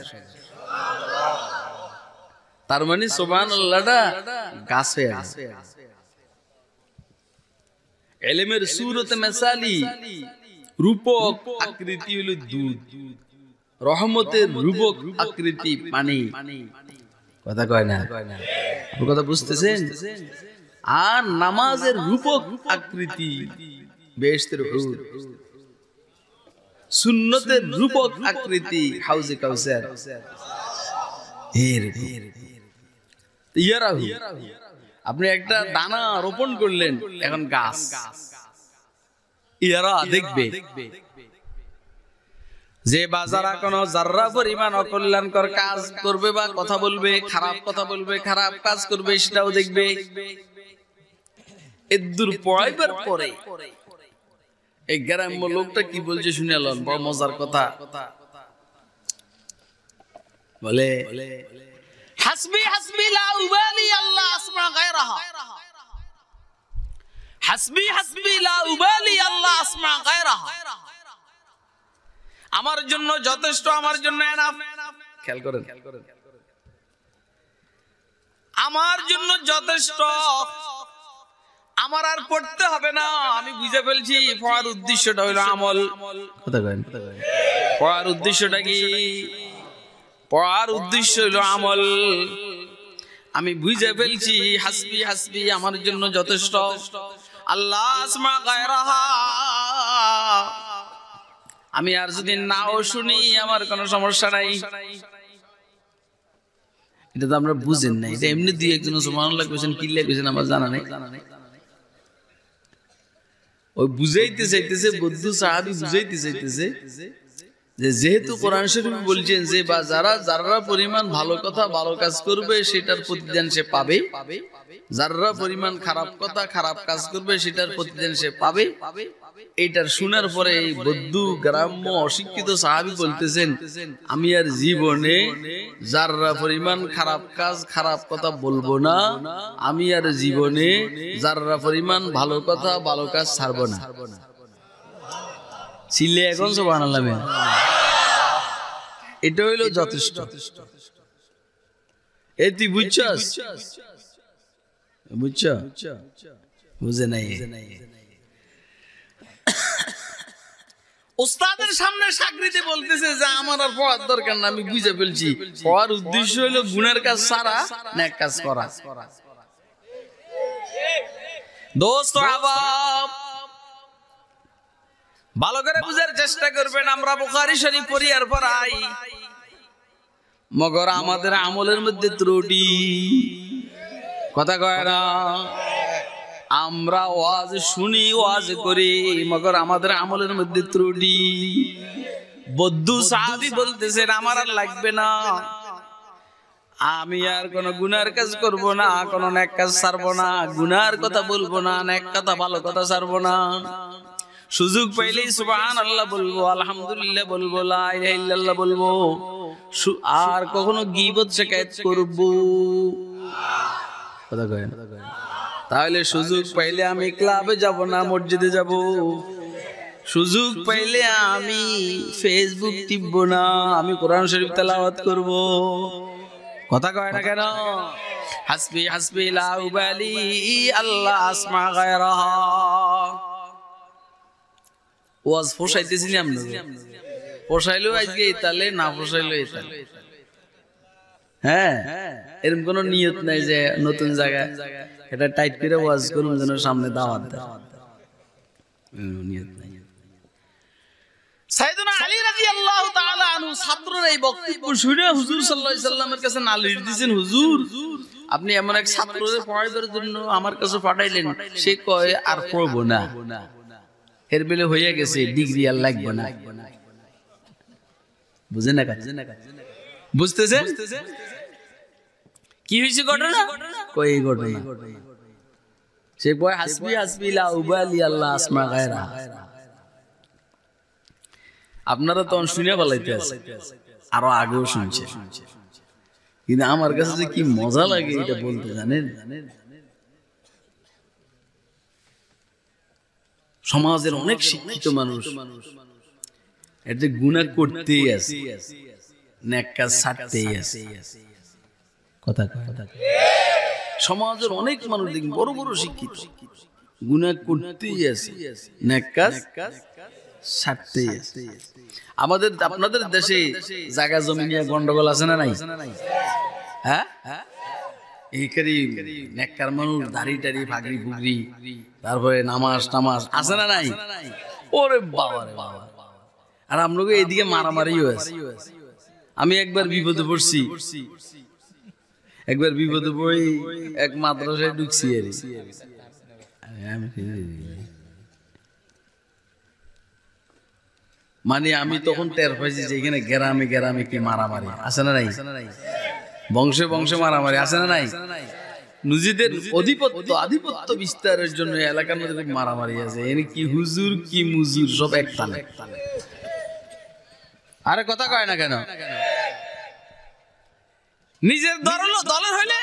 তার মানে সুবহানাল্লাহটা গাছ হয়ে গেছে। ইলমের সূরতে মেসালি রূপক আকৃতি হলো দুধ, রহমতের রূপক আকৃতি পানি। কথা কয় না, কথা বুঝতেছেন? আর নামাজের রূপক আকৃতি বেহেশতের হুর, সুন্নতের রূপক আকৃতি হাউজে কাউসার। আপনি একটা দানা রোপণ করলেন, এখন গাছ, ইয়ারা দেখবে যে বাজারা কোন যাররা পরিমাণ অকল্যাণকর কাজ করবে বা কথা বলবে, খারাপ কথা বলবে, খারাপ কাজ করবে, সেটাও দেখবে। এদুর পড়াইবার পরে এই গ্রাম্য লোকটা কি বলছে শুনেলেন, বড় মজার কথা বলে, হাসবি হাসবি লা উবালি আল্লাহ আসমা গায়রাহা, হাসবি হাসবি লা উবালি আল্লাহ আসমা গায়রাহা। আমার জন্য যথেষ্ট, আমার জন্য এনাফ। খেয়াল করেন, আমার জন্য যথেষ্ট, আমার আর পড়তে হবে না, আমি বুঝে ফেলছি। পড়ার উদ্দেশ্যটা হলো আমল। কথা কয়, পড়ার উদ্দেশ্যটা কি? পড়ার উদ্দেশ্য হলো আমল। আমি বুঝে ফেলছি হাসবি হাসবি আমার জন্য যথেষ্ট, আল্লাহ আসমা গায়রাহা আমি আর যদি নাও শুনি আমার কোনো সমস্যা নাই। এটা তো আমরা বুঝেন না, এটা এমনি দিয়ে একজন সুবহানাল্লাহ কইছেন কিল্লা কইছেন আমার জানা নেই। ওই বুঝাইতে চাইতেছে, বৌদ্ধ সাহাবী বুঝাইতে চাইতেছে যে যেহেতু কোরআন শরীফ বলছেন যে বা যারা পরিমাণ ভালো কথা ভালো কাজ করবে সেটার প্রতিদান সে পাবে, যারা পরিমাণ খারাপ কথা খারাপ কাজ করবে সেটার প্রতিদান সে পাবে। এইটার শোনার পরে এই বৌদ্ধ গ্রাম্য অশিক্ষিত সাহাবী বলতেছেন আমি আর জীবনে যারা পরিমাণ খারাপ কাজ খারাপ কথা বলবো না, আমি আর জীবনে যারা পরিমাণ ভালো কথা ভালো কাজ ছাড়বো না। ছিলে এখন সুবহানাল্লাহ, এটা হইল যথেষ্ট। এই তুই বুঝছস? বুঝছ? বুঝে নাই। ওস্তাদের সামনে সাকরিতে বলতেছে যে আমার আর পড়ার দরকার না, আমি বুঝে ফেলছি। পড়ার উদ্দেশ্য হলো গুনার কাজ ছাড়া নেক কাজ করা। দোস্ত আহবাব, ভালো করে বুঝার চেষ্টা করবেন। আমরা বুখারী শরীফ পড়ি আর পড়াই, মগর আমাদের আমলের মধ্যে ত্রুটি। কথা কয় না? আমরা ওয়াজ শুনি ওয়াজ করি, মগর আমাদের আমলের মধ্যে ত্রুটি। বৌদ্ধ সাহাবী বলতেছেন আমার আর লাগবে না, আমি আর কোন গুনার কাজ করব না, কোন নেক কাজ ছাড়বো না, গুনার কথা বলবো না, নেক কথা ভালো কথা ছাড়বো না। সুযোগ পাইলেই সুবহানাল্লাহ বলবো, আলহামদুলিল্লাহ বলবো, লা ইলাহা ইল্লাল্লাহ বলবো, আর কখনো গীবত শিকায়ত করব। কথা কয় না? তাহলে সুযোগ পাইলে আমি ক্লাবে যাব না, মসজিদে যাব। সুযোগ পাইলে আমি ফেসবুক টিপবো না, আমি কোরআন শরীফ তেলাওয়াত করব। কথা কয় না কেন? হাসবি হাসবি লা উবালি আল্লাহ আসমা গায়রাহা। ওয়াজ পোষাইতেছি না আমরা, পোষাইলেও আজকে ইতালে, না পোষাইলেও ইতালে। হ্যাঁ, এরকম কোন নিয়ত নাই যে নতুন জায়গায় এটা টাইট করে ওয়াজ করুন যেন সামনে দাওয়াত দেয়, নিয়ত নাই। সাইয়েদনা আলী রাদিয়াল্লাহু তাআলা আনহু ছাত্ররা এই বক্তব্য শুনে হুজুর সাল্লাল্লাহু আলাইহি সাল্লামের কাছে নালিশ দিয়েছেন, হুজুর আপনি এমন এক ছাত্রদের পড়াইবার জন্য আমার কাছে পাঠাইলেন, সে কয় আর পড়বো না, এর বেলে হইয়া গেছে, ডিগ্রি আর লাগবে না। বুঝেন না? বুঝতেছেন কি হয়েছে ঘটনা? কই এই ঘটনা সে কয় হাসবি হাসবি লা উবালি আল্লাহ আসমা গায়রা। আপনারা তো শুনে বলাইতে আছে, আরো আগেও শুনছে, কিন্তু আমার কাছে যে কি মজা লাগে এটা বলতে, জানেন? সমাজের অনেক শিক্ষিত মানুষ এতে গুনাহ করতেই আছে, নেক কাজ ছাড়তেই আছে। কথা কয়? সমাজের অনেক মানুষ দেখি বড় বড় শিক্ষিত, গুনাহ করতেই আছে, নেক কাজ ছাড়তেই আছে। আমাদের আপনাদের দেশে জায়গা জমি নিয়ে গন্ডগোল আছে না নাই? হ্যাঁ, এইখানে নেককার মানুষ দাড়ি টাড়ি ফাগরি ফুগরি, তারপরে নামাজ টামাজ আছে না নাই? ওরে বাবা রে বাবা! আর আমরাকে এদিকে মারামারিও আছে। আমি একবার বিপদে পড়ছি, একবার বিপদে পড়ে এক মাদ্রাসায় ঢুকছি, মানে আমি তখন টের পাইছি যে এখানে গ্রামে গ্রামে কি মারামারি আছে না নাই, বংশে বংশে মারামারি আছে না নাই। নিজেদের আধিপত্য বিস্তারের জন্য এলাকার মধ্যে মারামারি আছে, এনে কি হুজুর কি মুজুর সব এক টানে। আরে কথা কয় না কেন? নিজের দলের হইলে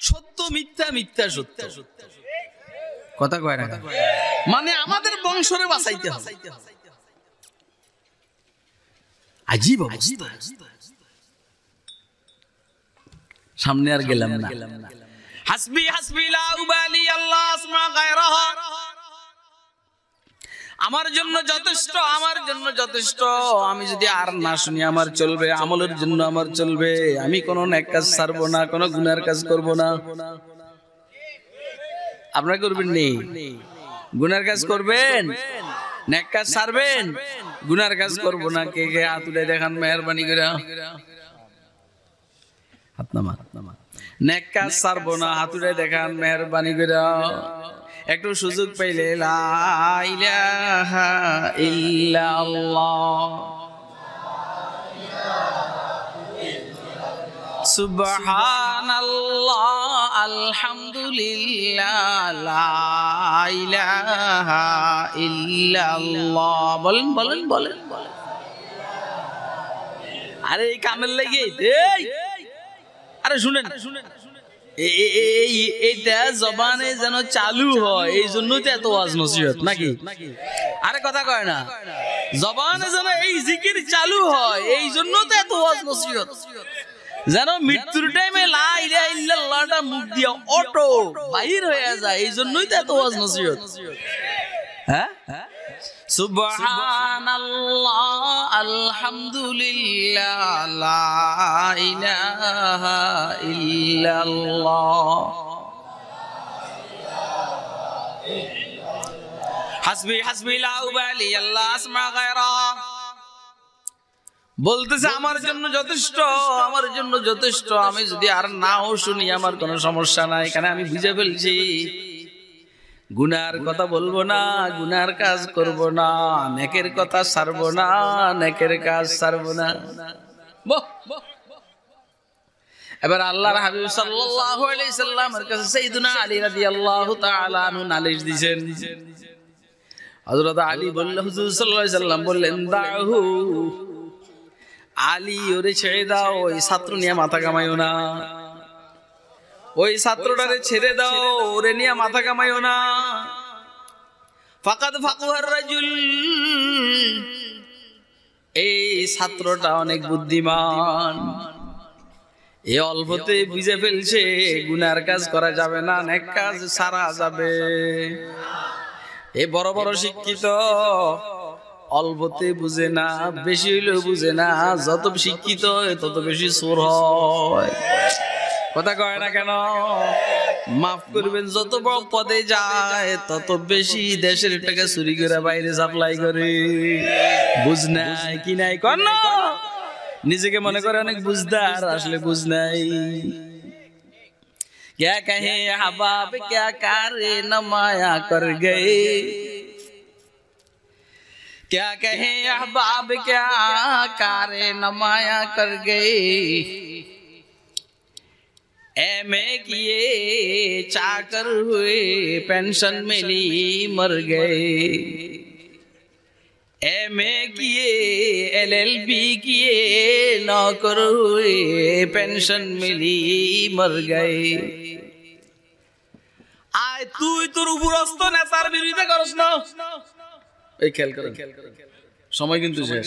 সত্য মিথ্যা, মিথ্যা সত্য। কথা কয় না? মানে আমাদের বংশরে বাঁচাইতে হবে। আজীব অবস্থা। সামনে আর গেলাম না। হাসবি হাসবি লা উবালি আল্লাহ আসমা গায়রাহা। আমার জন্য যথেষ্ট, আমার জন্য যথেষ্ট। আমি যদি আর না শুনি আমার চলবে, আমলের জন্য আমার চলবে। আমি কোনো নেক কাজ ছাড়বো না, কোনো গুনার কাজ করব না। আপনারা করবেন নি? গুনার কাজ করবেন? নেক কাজ ছাড়বেন, গুনার কাজ করব না। কে কে হাত উঠে দেখান মেহেরবানি করে। হাত নামা। নেক কাজ ছাড়বো না, হাত উঠে দেখান মেহেরবানি করে। একটু সুযোগ পাইলে লা ইলাহা ইল্লাল্লাহ সুবহানাল্লাহ আলহামদুলিল্লাহ লা ইলাহা ইল্লাল্লাহ। বলেন বলেন বলেন। আরে এই কামের লাগে, আরে শুনেন, এইটা জবানে যেন চালু হয়, এই জন্যই তো এত ওয়াজ নসিহত নাকি? আরে কথা কয় না, জবানে যেন এই জিকির চালু হয়, এই জন্য তো এত ওয়াজ নসিহত। যেন মৃত্যুর টাইমে লা ইলাহা ইল্লাল্লাহটা মুখ দিয়ে অটো বাহির হয়ে যায়, এই জন্যই তো এত ওয়াজ নসিহত। হ্যাঁ, সুবহানাল্লাহ আলহামদুলিল্লাহ লা ইলাহা ইল্লাল্লাহ হাসবি হাসবি লা উবালি আল্লাহ আসমা গায়রা। বলতেছে আমার জন্য যথেষ্ট, আমার জন্য যথেষ্ট। আমি যদি আর নাও শুনি আমার কোনো সমস্যা নাই, কারণ আমি বুঝে ফেলছি গুনার কথা বলবো না, গুনার কাজ করব না, নেকের কথা ছাড়বো না, নেকের কাজ ছাড়বো না। এবার আল্লাহর হাবিব সাল্লাল্লাহু আলাইহি সাল্লামের কাছে সাইয়েদুনা আলী রাদিয়াল্লাহু তাআলা আনহু নালিশ দিয়েছেন। হযরত আলী বললেন, হুজুর সাল্লাল্লাহু আলাইহি সাল্লাম বললেন, দাহু আলী ওরে ছেড়ে দাও, ওই ছাত্র নিয়ে মাথা কামাইও না, ওই ছাত্রটারে ছেড়ে দাও, ওরে নিয়ে মাথা কামাইও না। ফাকাদ ফাকুহার রাজুল, এই ছাত্রটা অনেক বুদ্ধিমান, এ অল্পতে বুঝে ফেলছে গুনার কাজ করা যাবে না, নেক কাজ ছাড়া যাবে। এ বড় বড় শিক্ষিত, অল্পতে বুঝে না, বেশি হইলেও বুঝে না। যত শিক্ষিত তত বেশি চোর হয়। কথা কয় না কেন? মাফ করবেন, যত বড় পদে যায় তত বেশি দেশের টাকা চুরি করে বাইরে সাপ্লাই করে। বুঝ নাই কি নাই কর না, নিজেকে মনে করে অনেক বুঝদার, আসলে বুঝ নাই। क्या कहे अहबाब क्या कारे नमाया कर गए, क्या कहे अहबाब क्या कारे नमाया कर गए। एमए किए चाकर हुए पेंशन मिली मर गए, एमए किए एलएलबी किए नौकर हुए पेंशन मिली मर गए। आय তুই তোর উপরস্থ নেতার বিরুদ্ধে করছ না, এই খেয়াল করেন সময় কিন্তু শেষ।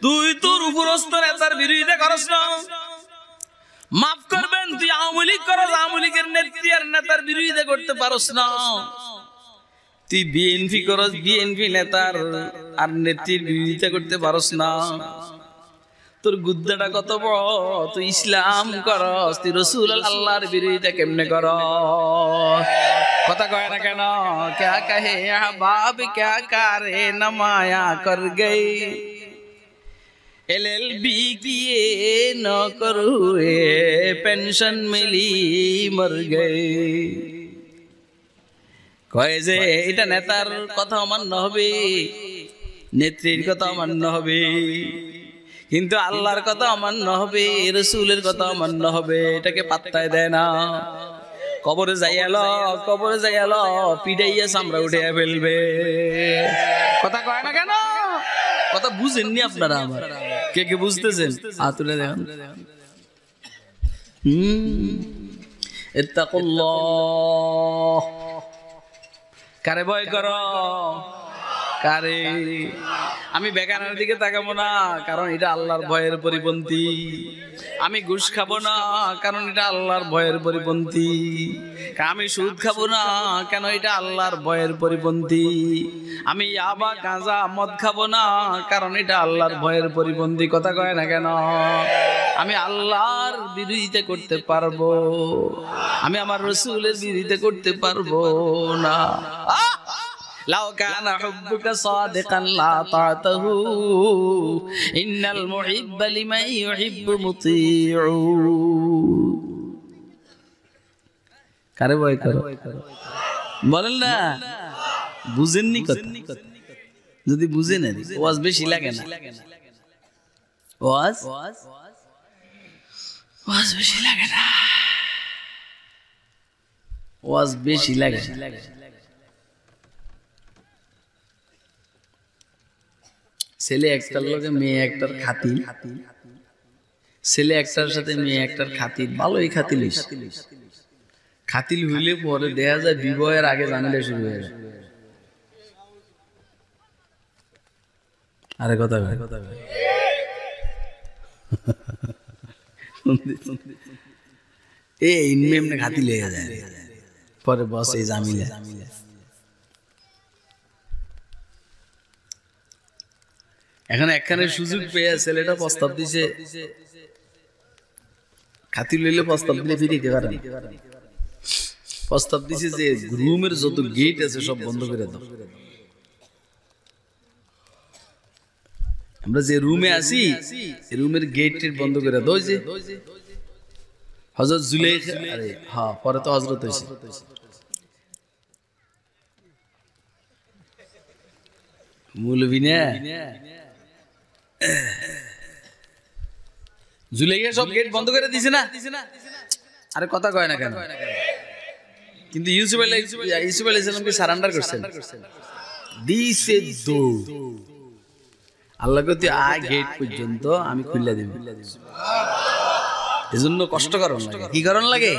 তুই তোর উপরস্থ নেতার বিরুদ্ধে করছ না, মাফ করবেন, তুই আওয়ামী লীগ করস, আওয়ামী লীগের নেত্রী আর নেতার বিরুদ্ধে করতে পারস না। তুই বিএনপি করস, বিএনপি নেতার আর নেত্রীর বিরোধিতা করতে পারস না। তোর গুদ্দাটা কত বড়, তুই ইসলাম করস, তুই রাসূল আল্লাহর বিরোধিতা কেমনে করস? কথা কয় না কেন? क्या कहे अहबाब क्या कारे नमाया कर गए, एलएलबी किए नौकर हुए पेंशन मिली मर गए। কয় যে এটা নেতার কথা অমান্য হবে, নেত্রীর কথা অমান্য হবে, কিন্তু আল্লাহর কথা অমান্য হবে, রাসূলের কথা অমান্য হবে, এটাকে পাত্তাই দেয় না। কবরে যাইয়ালো, কবরে যাইয়ালো পিটাইয়া চামড়া উঠিয়া ফেলবে। কথা কয় না কেন? কথা বুঝেননি আপনারা? আমার কে কে বুঝতেছেন আতুলে দেখেন। ইত্তাকুল্লাহ, কারে ভয় করো? কারে? আমি বেগানার দিকে তাকাবো না, কারণ এটা আল্লাহর ভয়ের পরিপন্থী। আমি ঘুষ খাবো না, কারণ এটা আল্লাহর ভয়ের পরিপন্থী। আমি সুদ খাবো না, কেন? এটা আল্লাহর ভয়ের পরিপন্থী। আমি ইয়াবা গাঁজা মদ খাবো না, কারণ এটা আল্লাহর ভয়ের পরিপন্থী। কথা কয় না কেন? আমি আল্লাহর বিরোধিতা করতে পারবো, আমি আমার রাসূলের বিরোধিতা করতে পারবো না। লাউ কানা হুব্বুকা সাদিকান লা তাতাহু ইন্নাল মুহিব্বা লিমান ইউহিব্বু মুতিউ। কারে ভয় করো বলেন না, বুঝেননি কথা? যদি বুঝে না ওয়াজ বেশি লাগে না, ওয়াজ বেশি লাগে না, ওয়াজ বেশি লাগে। ছেলে একটার লগে মেয়ে একটার খাতির, ছেলে একটার সাথে মেয়ে একটার খাতির, ভালোই খাতিল খাতিল হইলে পরে দেখা যায় বিবাহের আগে ঝামেলা শুরু হয়ে যায়। আরে কথা এমনি খাতিল হয়ে যায়, পরে বস এই জামিলা। এখন একখানে সুযোগ পেয়ে ছেলেটা প্রস্তাব দিছে, খাতিল হইলে প্রস্তাব দিলে ফিরিতে পারে না। প্রস্তাব দিছে যে রুমের যত গেট আছে সব বন্ধ করে দাও। আমরা যে রুমে আছি রুমের গেট বন্ধ করে দাও। যে হযরত জুলাইখা, আরে হ্যাঁ পরে তো হযরত হইছে, মৌলভী না, জুলাইখা সব গেট বন্ধ করে দিছে না। আরে কথা কয় না কেন? কিন্তু ইউসুফ আলাইহিস সালামকে সারেন্ডার করছেন, দিছে দৌড়। আল্লাহ কইতে আয় গেট পর্যন্ত আমি খুলে দেব। এজন্য কষ্ট করন লাগে। কি করন লাগে?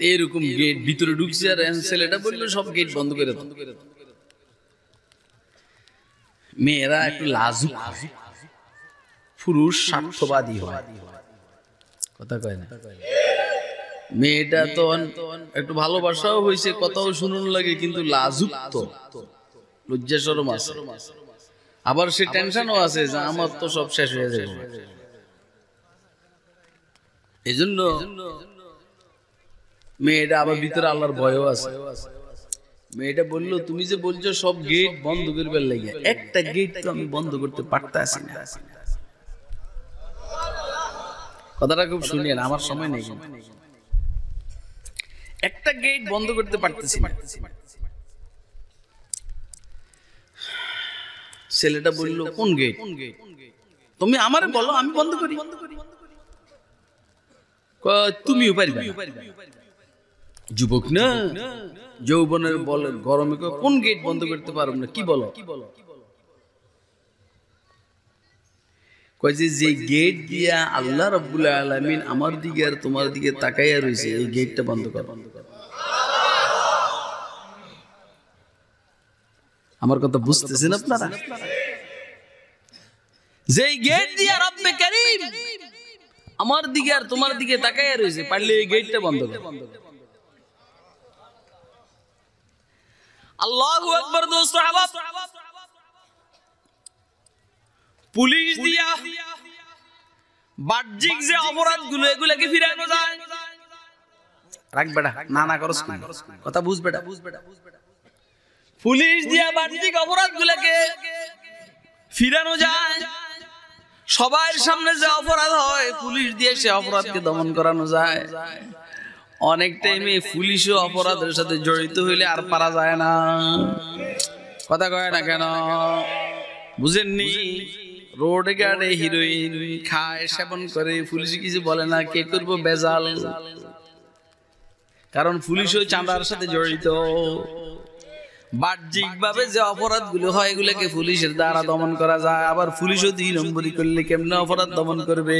এরকম গেট ভিতরে ঢুকছে আর ছেলেটা বললো সব গেট বন্ধ করে দাও। মেয়েরা একটু লাজুক, পুরুষ স্বার্থবাদী হয়, কথা কয় না। মেয়েটা তো একটু ভালোবাসাও হয়েছে, কথাও শুনুন লাগে, কিন্তু লাজুক তো, লজ্জা শরম আছে। আবার সে টেনশনও আছে যে আমার তো সব শেষ হয়ে যাবে। এই জন্য মেয়েটা আবার ভিতরে আল্লাহর ভয়ও আছে। মেয়েটা বললো তুমি যে বলছো সব গেট বন্ধ করবার লাগে, একটা গেট তো আমি বন্ধ করতে পারতাছি না। কথাটা খুব শুনিয়েন, আমার সময় নেই। একটা গেট বন্ধ করতে পারতেছি না। ছেলেটা বললো কোন গেট? তুমি আমারে বলো আমি বন্ধ করি। তুমিও পারবে? যুবক না, যৌবনের বল গরমে কোন গেট বন্ধ করতে পারব না, কি বলো? কয় যে গেট দিয়া আল্লাহ রাব্বুল আলামিন আমার দিকে আর তোমার দিকে তাকাইয়া রইছে, এই গেটটা বন্ধ কর। আমার কথা বুঝতেছেন আপনারা? যে গেট দিয়া রব্বে কারীম আমার দিকে আর তোমার দিকে তাকাইয়া রইছে, পারলে এই গেটটা বন্ধ কর। আল্লাহু আকবার। দোস্ত আহবাব, পুলিশ দিয়া বাহ্যিক যে অপরাধগুলো এগুলাকে ফিরানো যায়। রাখ বেটা, না করস, কথা বুঝ বেটা। পুলিশ দিয়া বাহ্যিক অপরাধগুলোকে ফিরানো যায়। সবার সামনে যে অপরাধ হয় পুলিশ দিয়ে সে অপরাধকে দমন করানো যায়। অনেক টাইমে পুলিশও অপরাধের সাথে জড়িত হইলে আর পারা যায় না। কথা কয় না কেন? বুঝেননি? রোড গাড়ে হিরোইন খায়, সেবন করে, পুলিশ কিছু বলে না। কে করবো বেজাল? কারণ পুলিশও চাঁদার সাথে জড়িত। বাহ্যিক ভাবে যে অপরাধ গুলো হয় এগুলোকে পুলিশের দ্বারা দমন করা যায়। আবার পুলিশও 2 নম্বরই করলে কেমনে অপরাধ দমন করবে?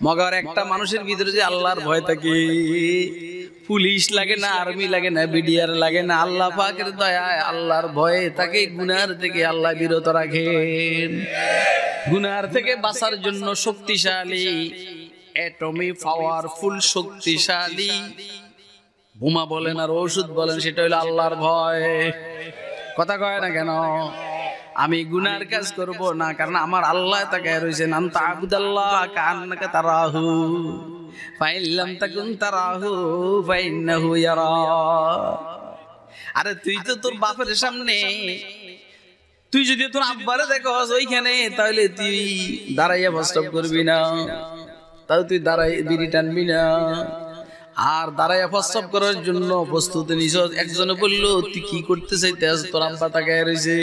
মগর একটা মানুষের ভিতরে যে আল্লাহর ভয় থাকে, পুলিশ লাগে না, আর্মি লাগে না, বিডিআর লাগে না, আল্লাহ পাকের দয়ায় আল্লাহর ভয়ে তাকে গুনার থেকে আল্লাহ বিরত রাখেন। গুনার থেকে বাঁচার জন্য শক্তিশালী, অ্যাটমি পাওয়ারফুল, শক্তিশালী বোমা বলেন আর ওষুধ বলেন, সেটা হলো আল্লাহর ভয়। কথা কয় না কেন? আমি গুনার কাজ করব না, কারণ আমার আল্লাহ তাকায় রয়েছেন। আনতা আবুদাল্লাহ কান্নাকা তারাহু, ফাইন লাম তাকুন তারাহু ফাইন্নাহু ইয়ারা। আরে তুই তো তোর বাপের সামনে, তুই যদি তোর আব্বারে দেখস ওইখানে, তাহলে তুই দাঁড়াইয়া প্রস্তাব করবি না, তাহলে তুই দাঁড়াই বিড়ি টানবি না। আর দাঁড়াইয়া প্রস্তাব করার জন্য প্রস্তুতি নিছ। একজনে বললো তুই কি করতে চাইতেছ, তোর আব্বা তাকায় রয়েছে।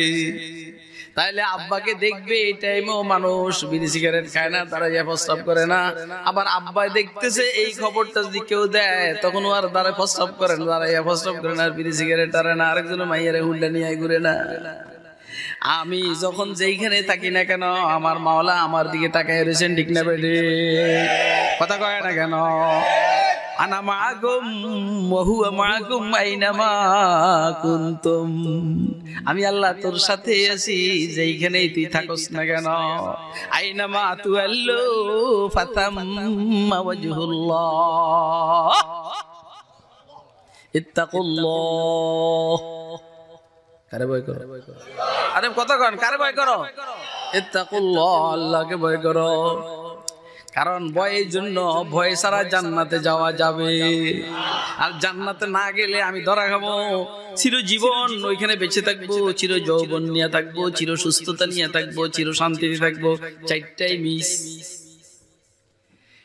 তাইলে আব্বাকে দেখবে এই টাইমেও মানুষ বিড়ি সিগারেট খায় না, দাঁড়াইয়া প্রস্তাব করে না। আবার আব্বাই দেখতেছে এই খবরটা যদি কেউ দেয়, তখন আর দাঁড়ায় প্রস্তাব করে না, দাঁড়াইয়া প্রস্তাব করে না, আর বিড়ি সিগারেট টারে না, আরেকজন মাইয়ারে হুন্ডা নিয়ে ঘুরে না। আমি যখন যেইখানে থাকি না কেন, আমার মাওলা আমার দিকে তাকায় রয়েছেন, ঠিক না বেডে? কথা কয় না কেন? আনা মাআকুম ওয়া হুয়া মাআকুম আইনামা কুনতুম। আমি আল্লাহ তোর সাথে আছি যেইখানেই তুই থাকস না কেন। আইনামা তুআল্লু ফাতাম্মা ওয়াজহুল্লাহ। ইত্তাকুল্লাহ। কারে ভয় করো? আরে কথা কন, কারে ভয় করো? ইত্তাকুল্লাহ, আল্লাহকে ভয় করো। কারণ ভয়ের জন্য, ভয় ছাড়া জান্নাতে যাওয়া যাবে। আর জান্নাতে না গেলে আমি ধরা খাবো। চিরজীবন ওইখানে বেঁচে থাকবো, চির যৌবন নিয়ে থাকবো, চির সুস্থতা নিয়ে থাকবো, চির শান্তিতে থাকবো, চারটাই মিস।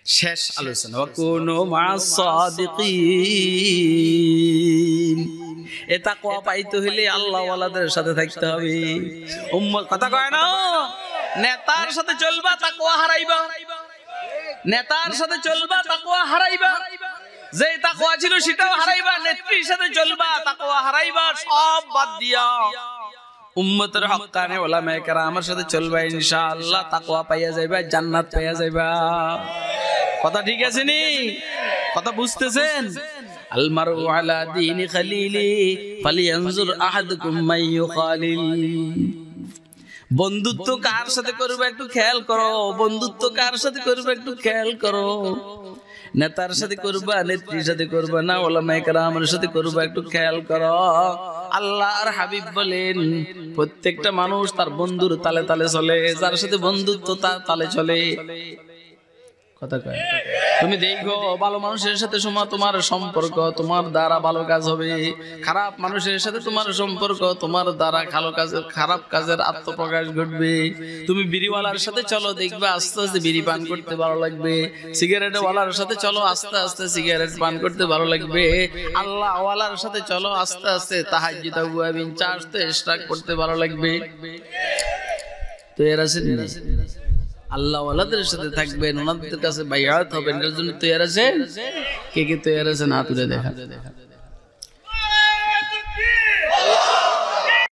শেষ আলোচনা। ওয়াকুনু মা'আস সাদিকিন। এ তাকওয়া পাইতে হলে আল্লাহ ওয়ালাদের সাথে থাকতে হবে। উম্মত কথা কয় না, নেতার সাথে চলবা তাকওয়া হারাইবা, নেতার সাথে চলবা তাকওয়া হারাইবা, যে তাকওয়া ছিল সেটাও হারাইবা, নেত্রীর সাথে চলবা তাকওয়া হারাইবা। সব বাদ দিয়া উম্মতের হক্কানে ওলামায়ে কেরামের সাথে চলবা, ইনশাআল্লাহ তাকওয়া পাইয়া যাইবা, জান্নাত পাইয়া যাইবা। কথা ঠিক আছে নি? কথা বুঝতেছেন? আল মারউ আলা দীনি খালিলি ফালিয়ানজুর আহাদুকুম মান ইউখালিল। বন্ধুত্ব কার সাথে করবে একটু খেয়াল করো, বন্ধুত্ব কার সাথে করবে একটু খেয়াল করো। নেতার সাথে করবা, নেত্রীর সাথে করবা না, ওলামায়ে কেরামের সাথে করবা, একটু খেয়াল করো। আল্লাহর হাবিব বলেন প্রত্যেকটা মানুষ তার বন্ধুর তালে তালে চলে, যার সাথে বন্ধুত্ব তার তালে চলে। কথা কয়। তুমি দেখো ভালো মানুষের সাথে তোমার সম্পর্ক, তোমার দ্বারা ভালো কাজ হবে। খারাপ মানুষের সাথে তোমার সম্পর্ক, তোমার দ্বারা খারাপ কাজের আত্মপ্রকাশ ঘটবে। তুমি বিড়িওয়ালার সাথে চলো, দেখবে আস্তে আস্তে বিড়ি পান করতে ভালো লাগবে। সিগারেট ওয়ালার সাথে চলো, আস্তে আস্তে সিগারেট পান করতে ভালো লাগবে। আল্লাহ ওয়ালার সাথে চলো, আস্তে আস্তে তাহাজ্জুদ ওয়াবিন চার্জতে ইশরাক করতে ভালো লাগবে। তো এর আছে না আল্লাহ ওয়ালাদের সাথে থাকবেন, ওনাদের কাছে বাইআত হবেন, এর জন্য তৈরি আছেন? কে কে তৈরি আছেন? হাত তুলে দেখা।